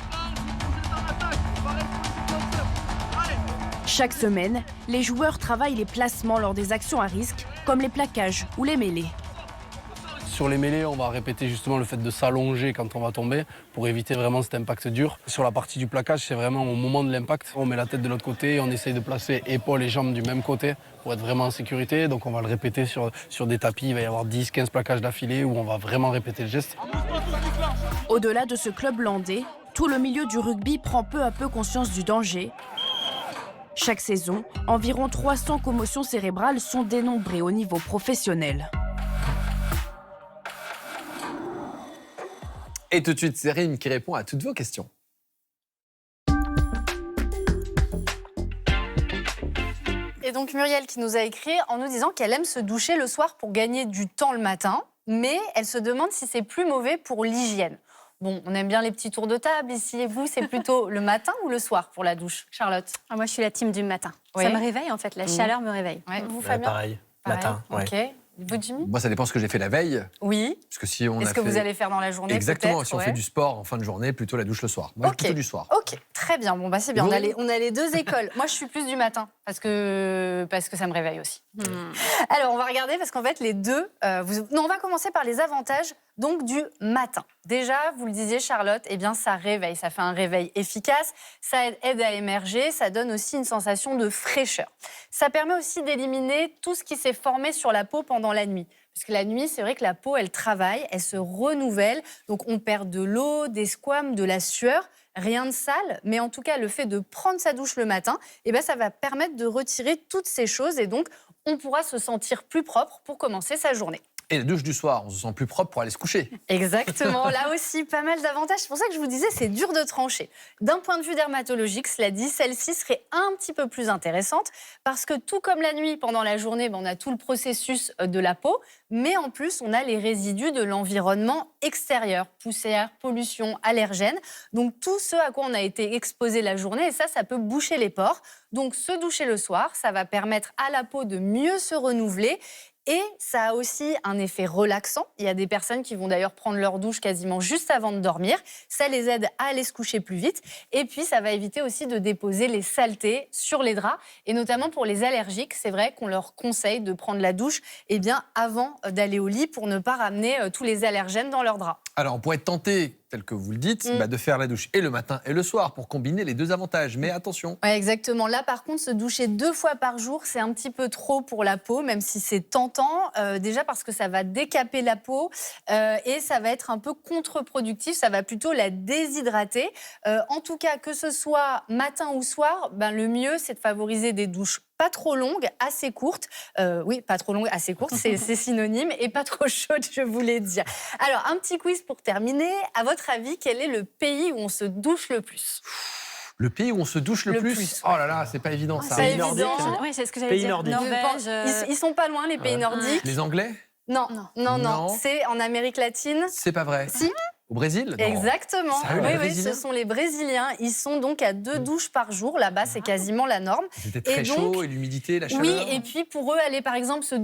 Chaque semaine, les joueurs travaillent les placements lors des actions à risque, comme les plaquages ou les mêlées. Sur les mêlées, on va répéter justement le fait de s'allonger quand on va tomber pour éviter vraiment cet impact dur. Sur la partie du plaquage, c'est vraiment au moment de l'impact. On met la tête de l'autre côté et on essaye de placer épaules et jambes du même côté pour être vraiment en sécurité. Donc on va le répéter sur des tapis. Il va y avoir 10-15 plaquages d'affilée où on va vraiment répéter le geste. Au-delà de ce club landais, tout le milieu du rugby prend peu à peu conscience du danger. Chaque saison, environ 300 commotions cérébrales sont dénombrées au niveau professionnel. Et tout de suite, c'est Rim qui répond à toutes vos questions. Et donc Muriel qui nous a écrit en nous disant qu'elle aime se doucher le soir pour gagner du temps le matin, mais elle se demande si c'est plus mauvais pour l'hygiène. Bon, on aime bien les petits tours de table ici. Et vous, c'est plutôt le matin ou le soir pour la douche, Charlotte? Moi, je suis la team du matin. Oui. Ça me réveille, en fait. La chaleur me réveille. Ouais. Vous, Fabien? Pareil, matin. Ouais. Ok. Vous, Jimmy? Moi, ça dépend ce que j'ai fait la veille. Oui. Parce que si on Est-ce que vous allez faire dans la journée? Exactement. Si on fait du sport en fin de journée, plutôt la douche le soir. Moi, plutôt du soir. Ok, très bien. Bon, bah c'est bien. On a les deux écoles. Moi, je suis plus du matin parce que ça me réveille aussi. Alors, on va regarder parce qu'en fait, les deux. Non, on va commencer par les avantages donc du matin. Déjà, vous le disiez, Charlotte, eh bien, ça réveille. Ça fait un réveil efficace. Ça aide à émerger. Ça donne aussi une sensation de fraîcheur. Ça permet aussi d'éliminer tout ce qui s'est formé sur la peau pendant la nuit. Parce que la nuit, c'est vrai que la peau, elle travaille, elle se renouvelle. Donc, on perd de l'eau, des squames, de la sueur. Rien de sale, mais en tout cas, le fait de prendre sa douche le matin, eh ben, ça va permettre de retirer toutes ces choses. Et donc, on pourra se sentir plus propre pour commencer sa journée. Et la douche du soir, on se sent plus propre pour aller se coucher. Exactement, là aussi, pas mal d'avantages. C'est pour ça que je vous disais, c'est dur de trancher. D'un point de vue dermatologique, cela dit, celle-ci serait un petit peu plus intéressante parce que tout comme la nuit, pendant la journée, on a tout le processus de la peau, mais en plus, on a les résidus de l'environnement extérieur, poussière, pollution, allergènes. Donc tout ce à quoi on a été exposé la journée, et ça peut boucher les pores. Donc se doucher le soir, ça va permettre à la peau de mieux se renouveler. Et ça a aussi un effet relaxant. Il y a des personnes qui vont d'ailleurs prendre leur douche quasiment juste avant de dormir. Ça les aide à aller se coucher plus vite. Et puis, ça va éviter aussi de déposer les saletés sur les draps. Et notamment pour les allergiques, c'est vrai qu'on leur conseille de prendre la douche avant d'aller au lit pour ne pas ramener tous les allergènes dans leurs draps. Alors, on pourrait être tenté, tel que vous le dites, de faire la douche et le matin et le soir pour combiner les deux avantages. Mais attention. Ouais, exactement. Là, par contre, se doucher 2 fois par jour, c'est un petit peu trop pour la peau, même si c'est tentant. Déjà parce que ça va décaper la peau et ça va être un peu contre-productif. Ça va plutôt la déshydrater. En tout cas, que ce soit matin ou soir, le mieux, c'est de favoriser des douches pas trop longues, assez courtes. Oui, pas trop longues, assez courtes, c'est synonyme. Et pas trop chaudes, je voulais dire. Alors, un petit quiz pour terminer. À votre avis, quel est le pays où on se douche le plus ? Le pays où on se douche le plus. Oh là là, c'est pas évident ça. C'est évident. Oui, c'est ce que j'allais dire. Nordique. Norvège. Ils sont pas loin, les pays nordiques. Les Anglais? Non. C'est en Amérique latine. C'est pas vrai. Si. Au Brésil? Non. Exactement. Sérieux, les Oui, Brésiliens? ce sont les Brésiliens. Ils sont donc à 2 douches par jour. Là-bas, c'est quasiment la norme. C'était très chaud et l'humidité, la chaleur. Oui, et puis pour eux, aller par exemple se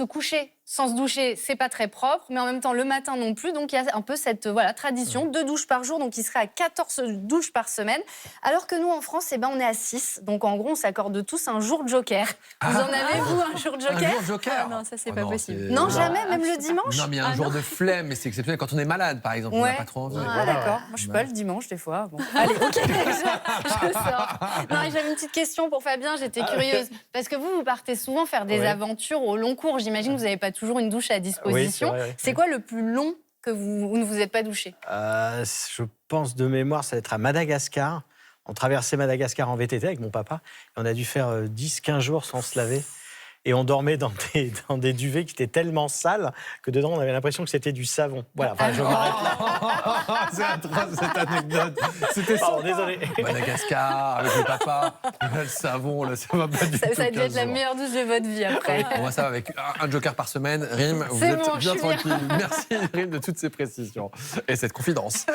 coucher sans se doucher, c'est pas très propre, mais en même temps le matin non plus. Donc il y a un peu cette tradition, 2 douches par jour, donc il serait à 14 douches par semaine. Alors que nous en France, on est à 6. Donc en gros, on s'accorde tous un jour de joker. Vous en avez, vous, un jour de joker? Un jour de joker? Non, ça c'est pas possible. Non, jamais, même le dimanche? Non, mais il y a un jour de flemme, mais c'est exceptionnel. Quand on est malade, par exemple, on n'a pas trop envie. Ah, d'accord. Moi, je suis pas le dimanche, des fois. Bon. Allez, ok, je sors. Non, j'avais une petite question pour Fabien, j'étais curieuse. Parce que vous partez souvent faire des aventures au long cours. J'imagine que vous n'avez pas toujours une douche à disposition. Oui, c'est quoi le plus long que vous ne vous êtes pas douché? Je pense de mémoire, ça va être à Madagascar. On traversait Madagascar en VTT avec mon papa. Et on a dû faire 10-15 jours sans se laver. Et on dormait dans des duvets qui étaient tellement sales que dedans, on avait l'impression que c'était du savon. Voilà, je m'arrête là. C'est atroce, cette anecdote. C'était ça. Désolé. Madagascar, avec le papa, le savon, là, ça va pas du tout. Ça a dû être la meilleure douche de votre vie après. Moi, ça va avec un joker par semaine. Rim, vous êtes bien tranquille. Merci, Rim, de toutes ces précisions et cette confidence.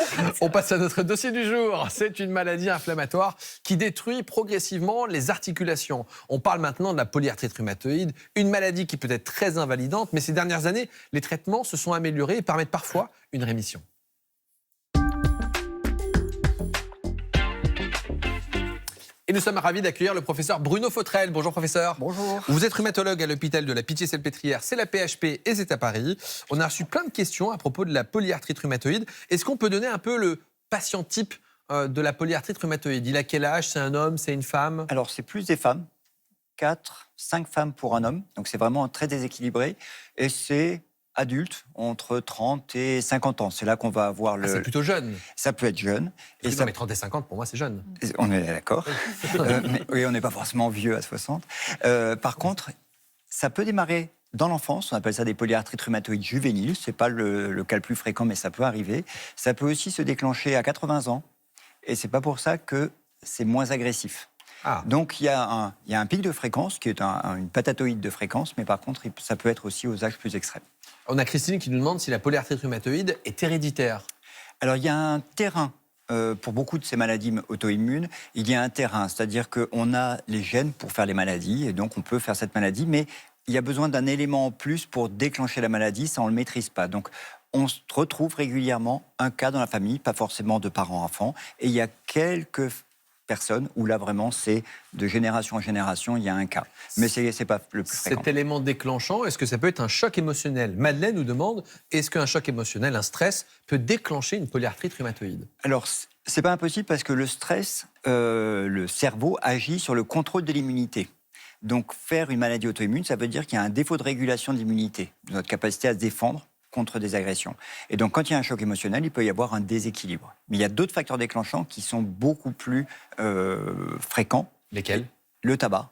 On passe à notre dossier du jour. C'est une maladie inflammatoire qui détruit progressivement les articulations. On parle maintenant de la polyarthrite rhumatoïde, rhumatoïde, une maladie qui peut être très invalidante, mais ces dernières années, les traitements se sont améliorés et permettent parfois une rémission. Et nous sommes ravis d'accueillir le professeur Bruno Fautrel. Bonjour professeur. Bonjour. Vous êtes rhumatologue à l'hôpital de la Pitié-Salpêtrière, c'est la PHP et c'est à Paris. On a reçu plein de questions à propos de la polyarthrite rhumatoïde. Est-ce qu'on peut donner un peu le patient type de la polyarthrite rhumatoïde? Il a quel âge? C'est un homme? C'est une femme? Alors c'est plus des femmes, 4-5 femmes pour un homme, donc c'est vraiment très déséquilibré. Et c'est adulte, entre 30 et 50 ans. C'est là qu'on va avoir le... c'est plutôt jeune. Ça peut être jeune. Et ça... mais 30 et 50, pour moi, c'est jeune. On est d'accord. Oui, on n'est pas forcément vieux à 60. Par contre, ça peut démarrer dans l'enfance. On appelle ça des polyarthrites rhumatoïdes juvéniles. Ce n'est pas le cas le plus fréquent, mais ça peut arriver. Ça peut aussi se déclencher à 80 ans. Et ce n'est pas pour ça que c'est moins agressif. Donc il y a un pic de fréquence qui est une patatoïde de fréquence, mais par contre, ça peut être aussi aux âges plus extrêmes. On a Christine qui nous demande si la polyarthrite rhumatoïde est héréditaire. Alors il y a un terrain, pour beaucoup de ces maladies auto-immunes, il y a un terrain, c'est-à-dire qu'on a les gènes pour faire les maladies, et donc on peut faire cette maladie, mais il y a besoin d'un élément en plus pour déclencher la maladie, ça on ne le maîtrise pas. Donc on se retrouve régulièrement un cas dans la famille, pas forcément de parents-enfants, et il y a quelques personnes où là vraiment c'est de génération en génération, il y a un cas. Mais c'est pas le plus fréquent. Cet élément déclenchant, est-ce que ça peut être un choc émotionnel? Madeleine nous demande, est-ce qu'un choc émotionnel, un stress, peut déclencher une polyarthrite rhumatoïde? Alors, c'est pas impossible parce que le stress, le cerveau agit sur le contrôle de l'immunité. Donc, faire une maladie auto-immune, ça veut dire qu'il y a un défaut de régulation de l'immunité, de notre capacité à se défendre contre des agressions. Et donc, quand il y a un choc émotionnel, il peut y avoir un déséquilibre. Mais il y a d'autres facteurs déclenchants qui sont beaucoup plus fréquents. Lesquels? Le tabac.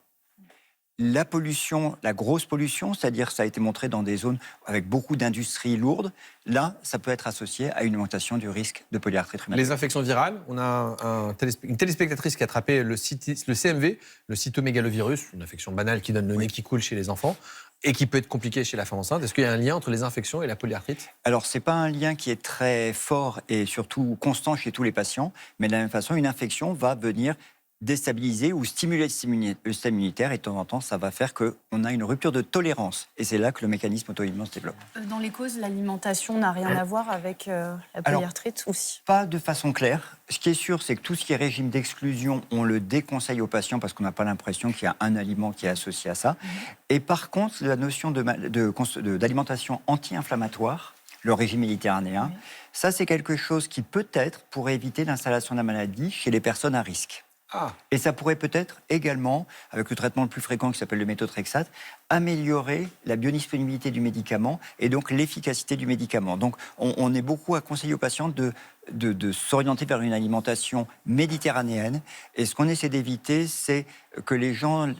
La pollution, la grosse pollution, c'est-à-dire ça a été montré dans des zones avec beaucoup d'industries lourdes. Là, ça peut être associé à une augmentation du risque de polyarthrite rhumatoïde. Les infections virales, on a une téléspectatrice qui a attrapé le CMV, le cytomégalovirus, une infection banale qui donne le nez qui coule chez les enfants et qui peut être compliquée chez la femme enceinte. Est-ce qu'il y a un lien entre les infections et la polyarthrite? Alors, ce n'est pas un lien qui est très fort et surtout constant chez tous les patients, mais de la même façon, une infection va venir déstabiliser ou stimuler le système immunitaire et de temps en temps, ça va faire qu'on a une rupture de tolérance. Et c'est là que le mécanisme auto-immun se développe. Dans les causes, l'alimentation n'a rien à voir avec la polyarthrite aussi? Pas de façon claire. Ce qui est sûr, c'est que tout ce qui est régime d'exclusion, on le déconseille aux patients parce qu'on n'a pas l'impression qu'il y a un aliment qui est associé à ça. Et par contre, la notion d'alimentation anti-inflammatoire, le régime méditerranéen, ça c'est quelque chose qui peut-être pourrait éviter l'installation de la maladie chez les personnes à risque. Et ça pourrait peut-être également, avec le traitement le plus fréquent qui s'appelle le méthotrexate, améliorer la biodisponibilité du médicament et donc l'efficacité du médicament. Donc on est beaucoup à conseiller aux patients de s'orienter vers une alimentation méditerranéenne. Et ce qu'on essaie d'éviter, c'est que les gens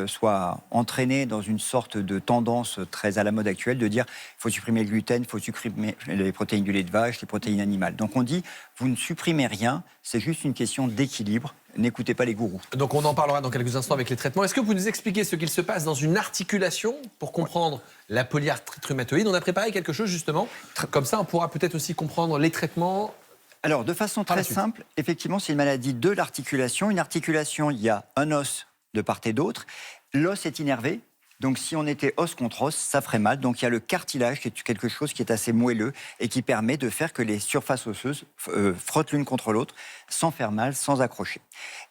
soient entraînés dans une sorte de tendance très à la mode actuelle de dire il faut supprimer le gluten, il faut supprimer les protéines du lait de vache, les protéines animales. Donc on dit vous ne supprimez rien, c'est juste une question d'équilibre. N'écoutez pas les gourous. Donc on en parlera dans quelques instants avec les traitements. Est-ce que vous nous expliquez ce qu'il se passe dans une articulation pour comprendre la polyarthrite rhumatoïde? On a préparé quelque chose justement. Comme ça, on pourra peut-être aussi comprendre les traitements. Alors, de façon très simple, effectivement, c'est une maladie de l'articulation. Une articulation, il y a un os de part et d'autre. L'os est innervé. Donc, si on était os contre os, ça ferait mal. Donc, il y a le cartilage, qui est quelque chose qui est assez moelleux et qui permet de faire que les surfaces osseuses frottent l'une contre l'autre sans faire mal, sans accrocher.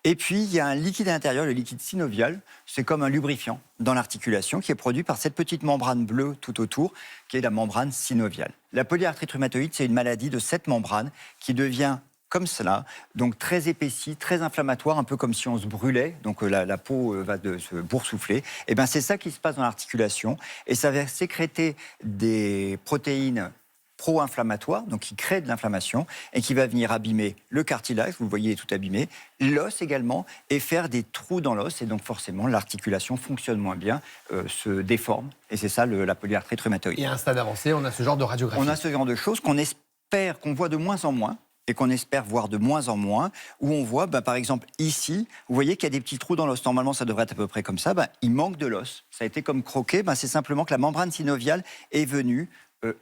Et puis, il y a un liquide à l'intérieur, le liquide synovial. C'est comme un lubrifiant dans l'articulation qui est produit par cette petite membrane bleue tout autour, qui est la membrane synoviale. La polyarthrite rhumatoïde, c'est une maladie de cette membrane qui devient comme cela, donc très épaissi, très inflammatoire, un peu comme si on se brûlait, donc la peau va se boursoufler. Et bien c'est ça qui se passe dans l'articulation, et ça va sécréter des protéines pro-inflammatoires, donc qui créent de l'inflammation, et qui va venir abîmer le cartilage, vous le voyez, il est tout abîmé, l'os également, et faire des trous dans l'os, et donc forcément l'articulation fonctionne moins bien, se déforme, et c'est ça la polyarthrite rhumatoïde. Et à un stade avancé, on a ce genre de radiographie. On a ce genre de choses qu'on espère, qu'on voit de moins en moins, et qu'on espère voir de moins en moins, où on voit, par exemple, ici, vous voyez qu'il y a des petits trous dans l'os. Normalement, ça devrait être à peu près comme ça. Il manque de l'os. Ça a été comme croqué. C'est simplement que la membrane synoviale est venue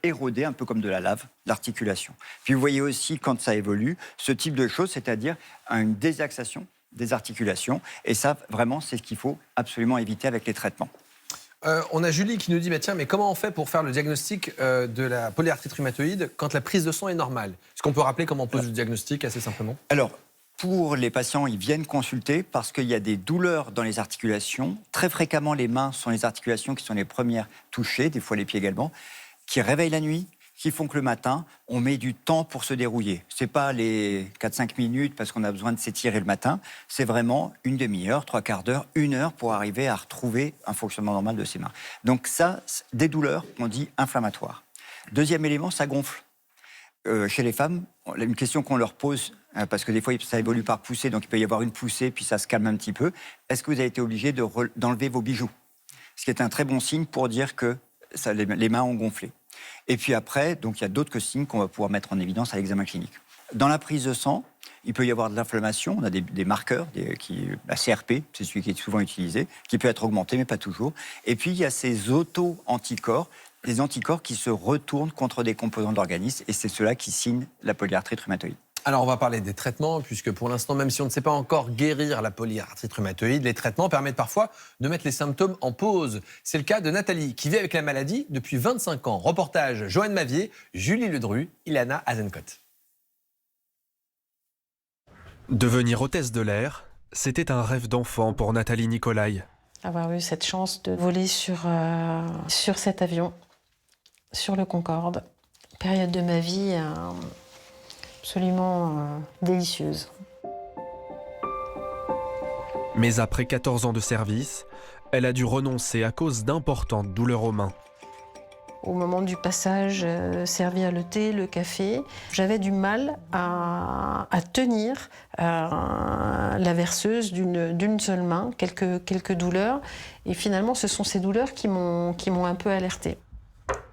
éroder, un peu comme de la lave, l'articulation. Puis vous voyez aussi, quand ça évolue, ce type de choses, c'est-à-dire une désaxation des articulations. Et ça, vraiment, c'est ce qu'il faut absolument éviter avec les traitements. On a Julie qui nous dit, tiens, mais comment on fait pour faire le diagnostic de la polyarthrite rhumatoïde quand la prise de sang est normale? Est-ce qu'on peut rappeler comment on pose le diagnostic assez simplement? Alors, pour les patients, ils viennent consulter parce qu'il y a des douleurs dans les articulations. Très fréquemment, les mains sont les articulations qui sont les premières touchées, des fois les pieds également, qui réveillent la nuit, qui font que le matin, on met du temps pour se dérouiller. Ce n'est pas les 4-5 minutes parce qu'on a besoin de s'étirer le matin, c'est vraiment une demi-heure, 3/4 d'heure, 1 heure pour arriver à retrouver un fonctionnement normal de ses mains. Donc ça, des douleurs qu'on dit inflammatoires. Deuxième élément, ça gonfle. Chez les femmes, une question qu'on leur pose, parce que des fois ça évolue par poussée, donc il peut y avoir une poussée, puis ça se calme un petit peu. Est-ce que vous avez été obligé d'enlever vos bijoux? Ce qui est un très bon signe pour dire que les mains ont gonflé. Et puis après, donc il y a d'autres signes qu'on va pouvoir mettre en évidence à l'examen clinique. Dans la prise de sang, il peut y avoir de l'inflammation. On a des marqueurs, la CRP, c'est celui qui est souvent utilisé, qui peut être augmenté, mais pas toujours. Et puis il y a ces auto-anticorps, des anticorps qui se retournent contre des composants de l'organisme, et c'est cela qui signe la polyarthrite rhumatoïde. Alors, on va parler des traitements, puisque pour l'instant, même si on ne sait pas encore guérir la polyarthrite rhumatoïde, les traitements permettent parfois de mettre les symptômes en pause. C'est le cas de Nathalie, qui vit avec la maladie depuis 25 ans. Reportage Joanne Mavier, Julie Ledru, Ilana Azenkot. Devenir hôtesse de l'air, c'était un rêve d'enfant pour Nathalie Nicolai. Avoir eu cette chance de voler sur cet avion, sur le Concorde, période de ma vie absolument délicieuse. Mais après 14 ans de service, elle a dû renoncer à cause d'importantes douleurs aux mains. Au moment du passage, servir le thé, le café, j'avais du mal à tenir la verseuse d'une seule main, quelques douleurs. Et finalement, ce sont ces douleurs qui m'ont un peu alertée.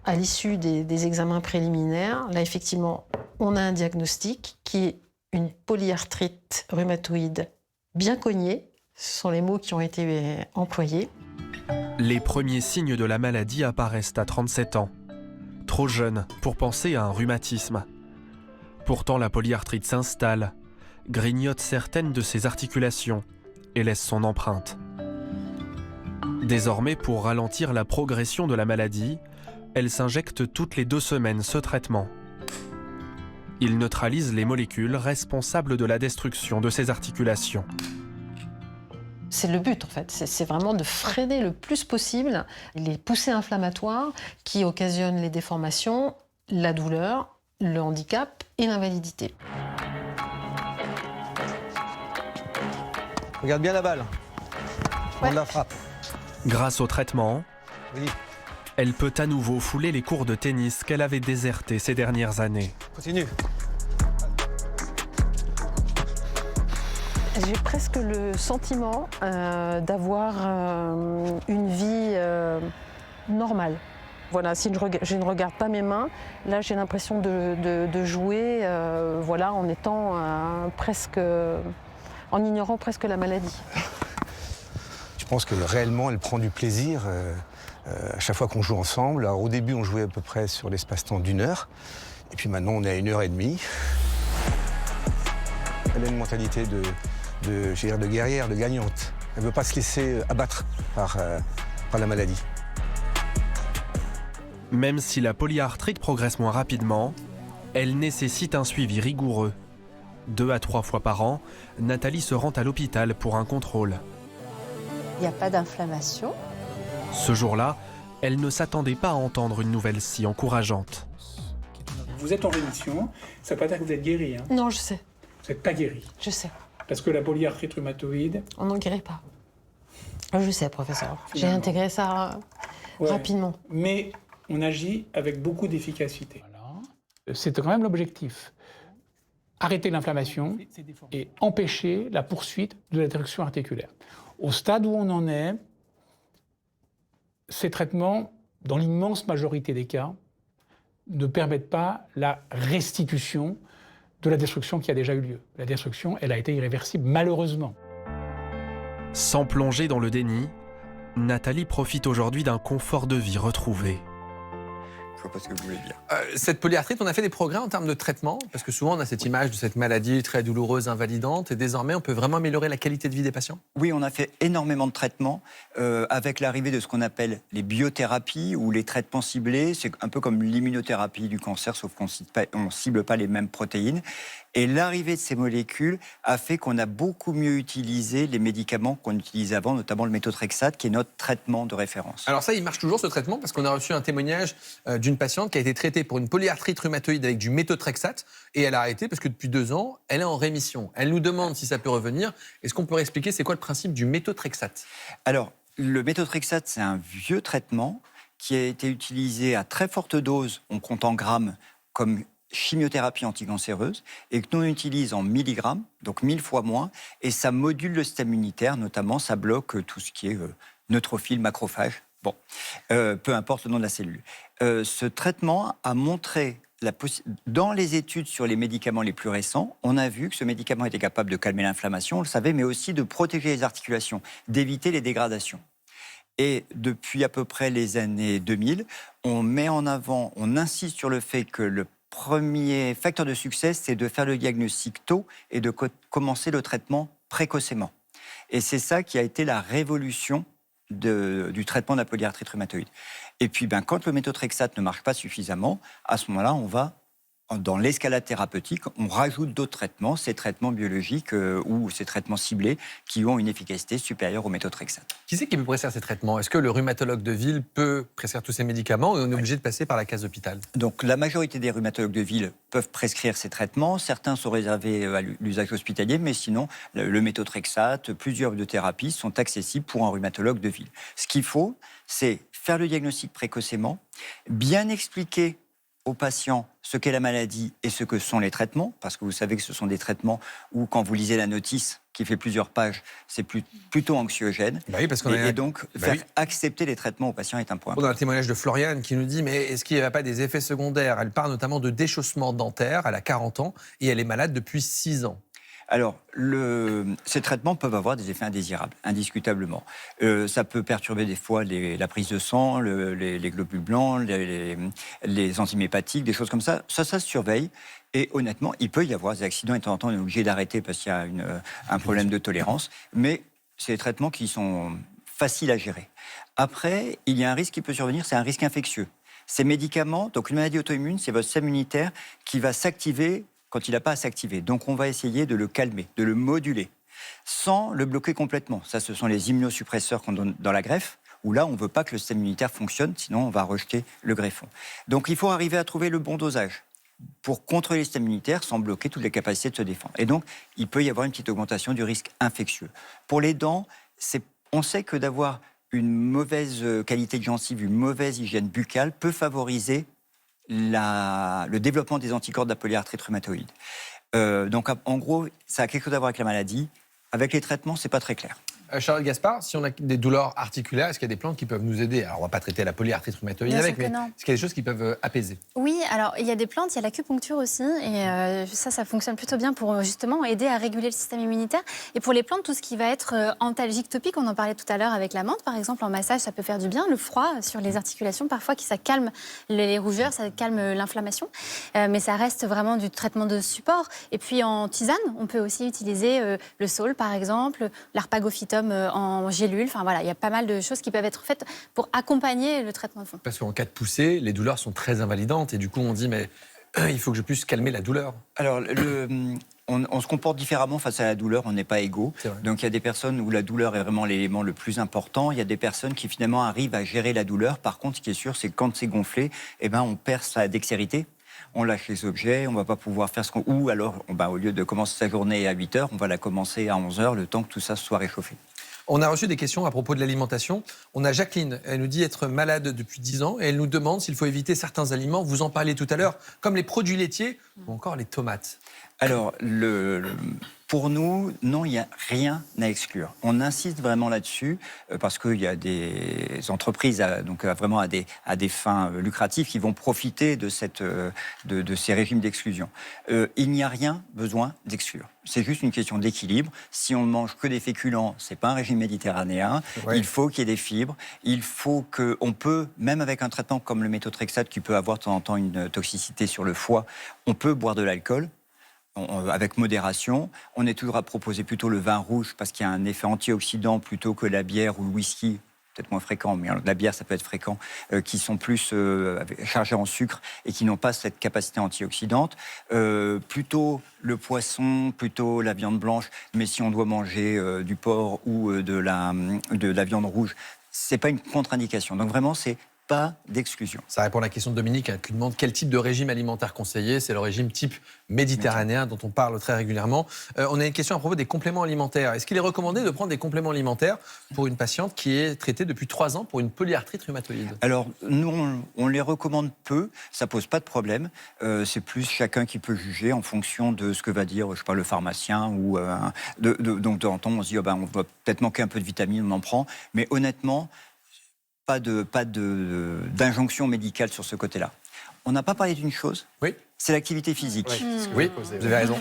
À l'issue des examens préliminaires, là, effectivement, on a un diagnostic qui est une polyarthrite rhumatoïde bien cognée. Ce sont les mots qui ont été employés. Les premiers signes de la maladie apparaissent à 37 ans. Trop jeune pour penser à un rhumatisme. Pourtant, la polyarthrite s'installe, grignote certaines de ses articulations et laisse son empreinte. Désormais, pour ralentir la progression de la maladie, elle s'injecte toutes les 2 semaines ce traitement. Il neutralise les molécules responsables de la destruction de ses articulations. C'est le but, en fait. C'est vraiment de freiner le plus possible les poussées inflammatoires qui occasionnent les déformations, la douleur, le handicap et l'invalidité. Regarde bien la balle. On la frappe. Grâce au traitement, elle peut à nouveau fouler les cours de tennis qu'elle avait désertés ces dernières années. Continue. J'ai presque le sentiment d'avoir une vie normale. Voilà, si je ne regarde pas mes mains, là j'ai l'impression de jouer en étant presque, en ignorant presque la maladie. Je pense que réellement elle prend du plaisir à chaque fois qu'on joue ensemble. Alors, au début on jouait à peu près sur l'espace-temps d'1 heure, et puis maintenant on est à 1h30. Elle a une mentalité de guerrière, de gagnante. Elle ne veut pas se laisser abattre par la maladie. Même si la polyarthrite progresse moins rapidement, elle nécessite un suivi rigoureux. 2 à 3 fois par an, Nathalie se rend à l'hôpital pour un contrôle. Il n'y a pas d'inflammation. Ce jour-là, elle ne s'attendait pas à entendre une nouvelle si encourageante. Vous êtes en rémission, ça ne veut pas dire que vous êtes guéri. Non, je sais. Vous n'êtes pas guéri. Je sais. Parce que la polyarthrite rhumatoïde... On n'en guérit pas. Je sais, professeur. J'ai intégré ça rapidement. Mais on agit avec beaucoup d'efficacité. Voilà. C'est quand même l'objectif. Arrêter l'inflammation et empêcher la poursuite de la destruction articulaire. Au stade où on en est, ces traitements, dans l'immense majorité des cas, ne permettent pas la restitution de la destruction qui a déjà eu lieu. La destruction, elle a été irréversible, malheureusement. Sans plonger dans le déni, Nathalie profite aujourd'hui d'un confort de vie retrouvé. vois pas ce que vous voulez dire. Cette polyarthrite, on a fait des progrès en termes de traitement, parce que souvent on a cette image de cette maladie très douloureuse, invalidante, et désormais on peut vraiment améliorer la qualité de vie des patients? Oui, on a fait énormément de traitements avec l'arrivée de ce qu'on appelle les biothérapies ou les traitements ciblés. C'est un peu comme l'immunothérapie du cancer, sauf qu'on ne cible pas les mêmes protéines. Et l'arrivée de ces molécules a fait qu'on a beaucoup mieux utilisé les médicaments qu'on utilisait avant, notamment le méthotrexate, qui est notre traitement de référence. Alors ça, il marche toujours ce traitement, parce qu'on a reçu un témoignage d'une patiente qui a été traitée pour une polyarthrite rhumatoïde avec du méthotrexate, et elle a arrêté parce que depuis 2 ans, elle est en rémission. Elle nous demande si ça peut revenir. Est-ce qu'on peut expliquer c'est quoi le principe du méthotrexate? Alors, le méthotrexate, c'est un vieux traitement qui a été utilisé à très forte dose, on compte en grammes, comme chimiothérapie anticancéreuse, et que nous on utilise en milligrammes, donc 1000 fois moins, et ça module le système immunitaire, notamment ça bloque tout ce qui est neutrophile, macrophage, peu importe le nom de la cellule. Ce traitement a montré, dans les études sur les médicaments les plus récents, on a vu que ce médicament était capable de calmer l'inflammation, on le savait, mais aussi de protéger les articulations, d'éviter les dégradations. Et depuis à peu près les années 2000, on met en avant, on insiste sur le fait que le premier facteur de succès, c'est de faire le diagnostic tôt et de commencer le traitement précocement. Et c'est ça qui a été la révolution du traitement de la polyarthrite rhumatoïde. Et puis, quand le méthotrexate ne marche pas suffisamment, à ce moment-là, on va, dans l'escalade thérapeutique, on rajoute d'autres traitements, ces traitements biologiques ou ces traitements ciblés qui ont une efficacité supérieure au méthotrexate. Qui c'est qui peut prescrire ces traitements? Est-ce que le rheumatologue de ville peut prescrire tous ces médicaments ou on est obligé de passer par la case hôpital? Donc la majorité des rhumatologues de ville peuvent prescrire ces traitements. Certains sont réservés à l'usage hospitalier, mais sinon le méthotrexate, plusieurs biothérapies sont accessibles pour un rhumatologue de ville. Ce qu'il faut, c'est faire le diagnostic précocement, bien expliquer aux patients ce qu'est la maladie et ce que sont les traitements, parce que vous savez que ce sont des traitements où, quand vous lisez la notice qui fait plusieurs pages, c'est plutôt anxiogène. Oui, parce et donc, faire accepter les traitements aux patients est un point. On a un témoignage de Floriane qui nous dit, mais est-ce qu'il n'y a pas des effets secondaires? Elle parle notamment de déchaussement dentaire, elle a 40 ans et elle est malade depuis 6 ans. Alors, ces traitements peuvent avoir des effets indésirables, indiscutablement. Ça peut perturber des fois la prise de sang, les globules blancs, les enzymes hépatiques, des choses comme ça. Ça se surveille. Et honnêtement, il peut y avoir des accidents. Et de temps en temps, on est obligé d'arrêter parce qu'il y a un problème de tolérance. Mais c'est des traitements qui sont faciles à gérer. Après, il y a un risque qui peut survenir, c'est un risque infectieux. Ces médicaments, donc une maladie auto-immune, c'est votre système immunitaire qui va s'activer quand il n'a pas à s'activer. Donc on va essayer de le calmer, de le moduler, sans le bloquer complètement. Ça, ce sont les immunosuppresseurs qu'on donne dans la greffe, où là, on ne veut pas que le système immunitaire fonctionne, sinon on va rejeter le greffon. Donc il faut arriver à trouver le bon dosage pour contrôler le système immunitaire sans bloquer toutes les capacités de se défendre. Et donc, il peut y avoir une petite augmentation du risque infectieux. Pour les dents, on sait que d'avoir une mauvaise qualité de gencive, une mauvaise hygiène buccale peut favoriser le développement des anticorps de la polyarthrite rhumatoïde. Donc, en gros, ça a quelque chose à voir avec la maladie. Avec les traitements, c'est pas très clair. Charlotte Gaspard, si on a des douleurs articulaires, est-ce qu'il y a des plantes qui peuvent nous aider? Alors, on ne va pas traiter la polyarthrite rhumatoïde avec, mais est-ce qu'il y a des choses qui peuvent apaiser? Oui, alors il y a des plantes, il y a l'acupuncture aussi, et ça fonctionne plutôt bien pour justement aider à réguler le système immunitaire. Et pour les plantes, tout ce qui va être antalgique topique, on en parlait tout à l'heure avec la menthe, par exemple, en massage, ça peut faire du bien. Le froid sur les articulations, parfois, ça calme les rougeurs, ça calme l'inflammation, mais ça reste vraiment du traitement de support. Et puis en tisane, on peut aussi utiliser le saule, par exemple, l'arpagophytum en gélule. Enfin voilà, il y a pas mal de choses qui peuvent être faites pour accompagner le traitement de fond. Parce qu'en cas de poussée, les douleurs sont très invalidantes et du coup on dit mais il faut que je puisse calmer la douleur. Alors on se comporte différemment face à la douleur, on n'est pas égaux. Donc il y a des personnes où la douleur est vraiment l'élément le plus important. Il y a des personnes qui finalement arrivent à gérer la douleur. Par contre, ce qui est sûr, c'est que quand c'est gonflé, on perd sa dextérité. On lâche les objets, on ne va pas pouvoir faire ce qu'on... Ou alors, au lieu de commencer sa journée à 8h, on va la commencer à 11h, le temps que tout ça soit réchauffé. On a reçu des questions à propos de l'alimentation. On a Jacqueline, elle nous dit être malade depuis 10 ans et elle nous demande s'il faut éviter certains aliments. Vous en parliez tout à l'heure, comme les produits laitiers ou encore les tomates. Alors, Pour nous, non, il n'y a rien à exclure. On insiste vraiment là-dessus parce qu'il y a des entreprises vraiment à des fins lucratives qui vont profiter de ces régimes d'exclusion. Il n'y a rien besoin d'exclure. C'est juste une question d'équilibre. Si on ne mange que des féculents, c'est pas un régime méditerranéen. Ouais. Il faut qu'il y ait des fibres. Il faut qu'on peut, même avec un traitement comme le méthotrexate qui peut avoir de temps en temps une toxicité sur le foie, on peut boire de l'alcool. Avec modération. On est toujours à proposer plutôt le vin rouge parce qu'il y a un effet antioxydant plutôt que la bière ou le whisky, peut-être moins fréquent, mais la bière ça peut être fréquent, qui sont plus chargés en sucre et qui n'ont pas cette capacité antioxydante. Plutôt le poisson, plutôt la viande blanche, mais si on doit manger du porc ou de la viande rouge, c'est pas une contre-indication. Donc vraiment, c'est pas d'exclusion. Ça répond à la question de Dominique qui demande quel type de régime alimentaire conseiller. C'est le régime type méditerranéen dont on parle très régulièrement. On a une question à propos des compléments alimentaires. Est-ce qu'il est recommandé de prendre des compléments alimentaires pour une patiente qui est traitée depuis 3 ans pour une polyarthrite rhumatoïde? Alors, nous, on les recommande peu. Ça pose pas de problème. C'est plus chacun qui peut juger en fonction de ce que va dire, je sais pas, le pharmacien. Donc, de temps en temps, on se dit, on va peut-être manquer un peu de vitamines, on en prend. Mais honnêtement, pas d'injonction médicale sur ce côté-là. On n'a pas parlé d'une chose, c'est l'activité physique. Oui, vous avez raison.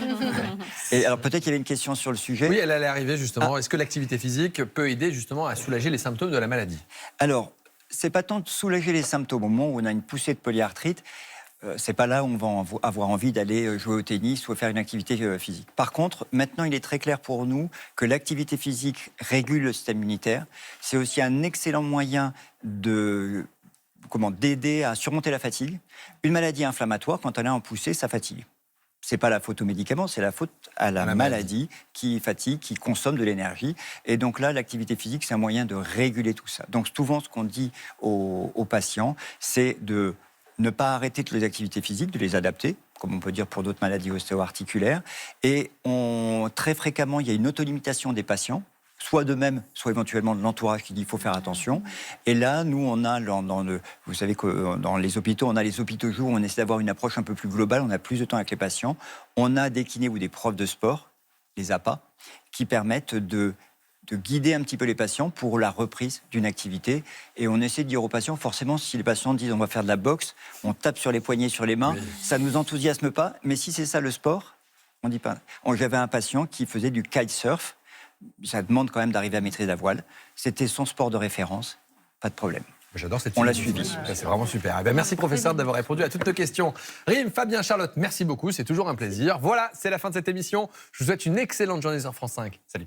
Et alors peut-être qu'il y avait une question sur le sujet. Oui, elle allait arriver justement. Est-ce que l'activité physique peut aider justement à soulager les symptômes de la maladie? Alors, c'est pas tant de soulager les symptômes au moment où on a une poussée de polyarthrite. C'est pas là où on va avoir envie d'aller jouer au tennis ou faire une activité physique. Par contre, maintenant, il est très clair pour nous que l'activité physique régule le système immunitaire. C'est aussi un excellent moyen d'aider à surmonter la fatigue. Une maladie inflammatoire, quand elle est en poussée, ça fatigue. C'est pas la faute aux médicaments, c'est la faute à la maladie qui fatigue, qui consomme de l'énergie. Et donc là, l'activité physique, c'est un moyen de réguler tout ça. Donc souvent, ce qu'on dit aux patients, c'est de ne pas arrêter toutes les activités physiques, de les adapter, comme on peut dire pour d'autres maladies ostéo-articulaires. Et très fréquemment, il y a une autolimitation des patients, soit d'eux-mêmes, soit éventuellement de l'entourage qui dit qu'il faut faire attention. Et là, nous, on a, vous savez que dans les hôpitaux, on a les hôpitaux jour, on essaie d'avoir une approche un peu plus globale, on a plus de temps avec les patients. On a des kinés ou des profs de sport, les APA, qui permettent de guider un petit peu les patients pour la reprise d'une activité. Et on essaie de dire aux patients, forcément, si les patients disent on va faire de la boxe, on tape sur les poignets, sur les mains, ça ne nous enthousiasme pas. Mais si c'est ça le sport, on dit pas. J'avais un patient qui faisait du kitesurf. Ça demande quand même d'arriver à maîtriser la voile. C'était son sport de référence. Pas de problème. J'adore cette idée. On l'a suivi. C'est vraiment super. Merci professeur d'avoir répondu à toutes nos questions. Rim, Fabien, Charlotte, merci beaucoup. C'est toujours un plaisir. Voilà, c'est la fin de cette émission. Je vous souhaite une excellente journée sur France 5. Salut.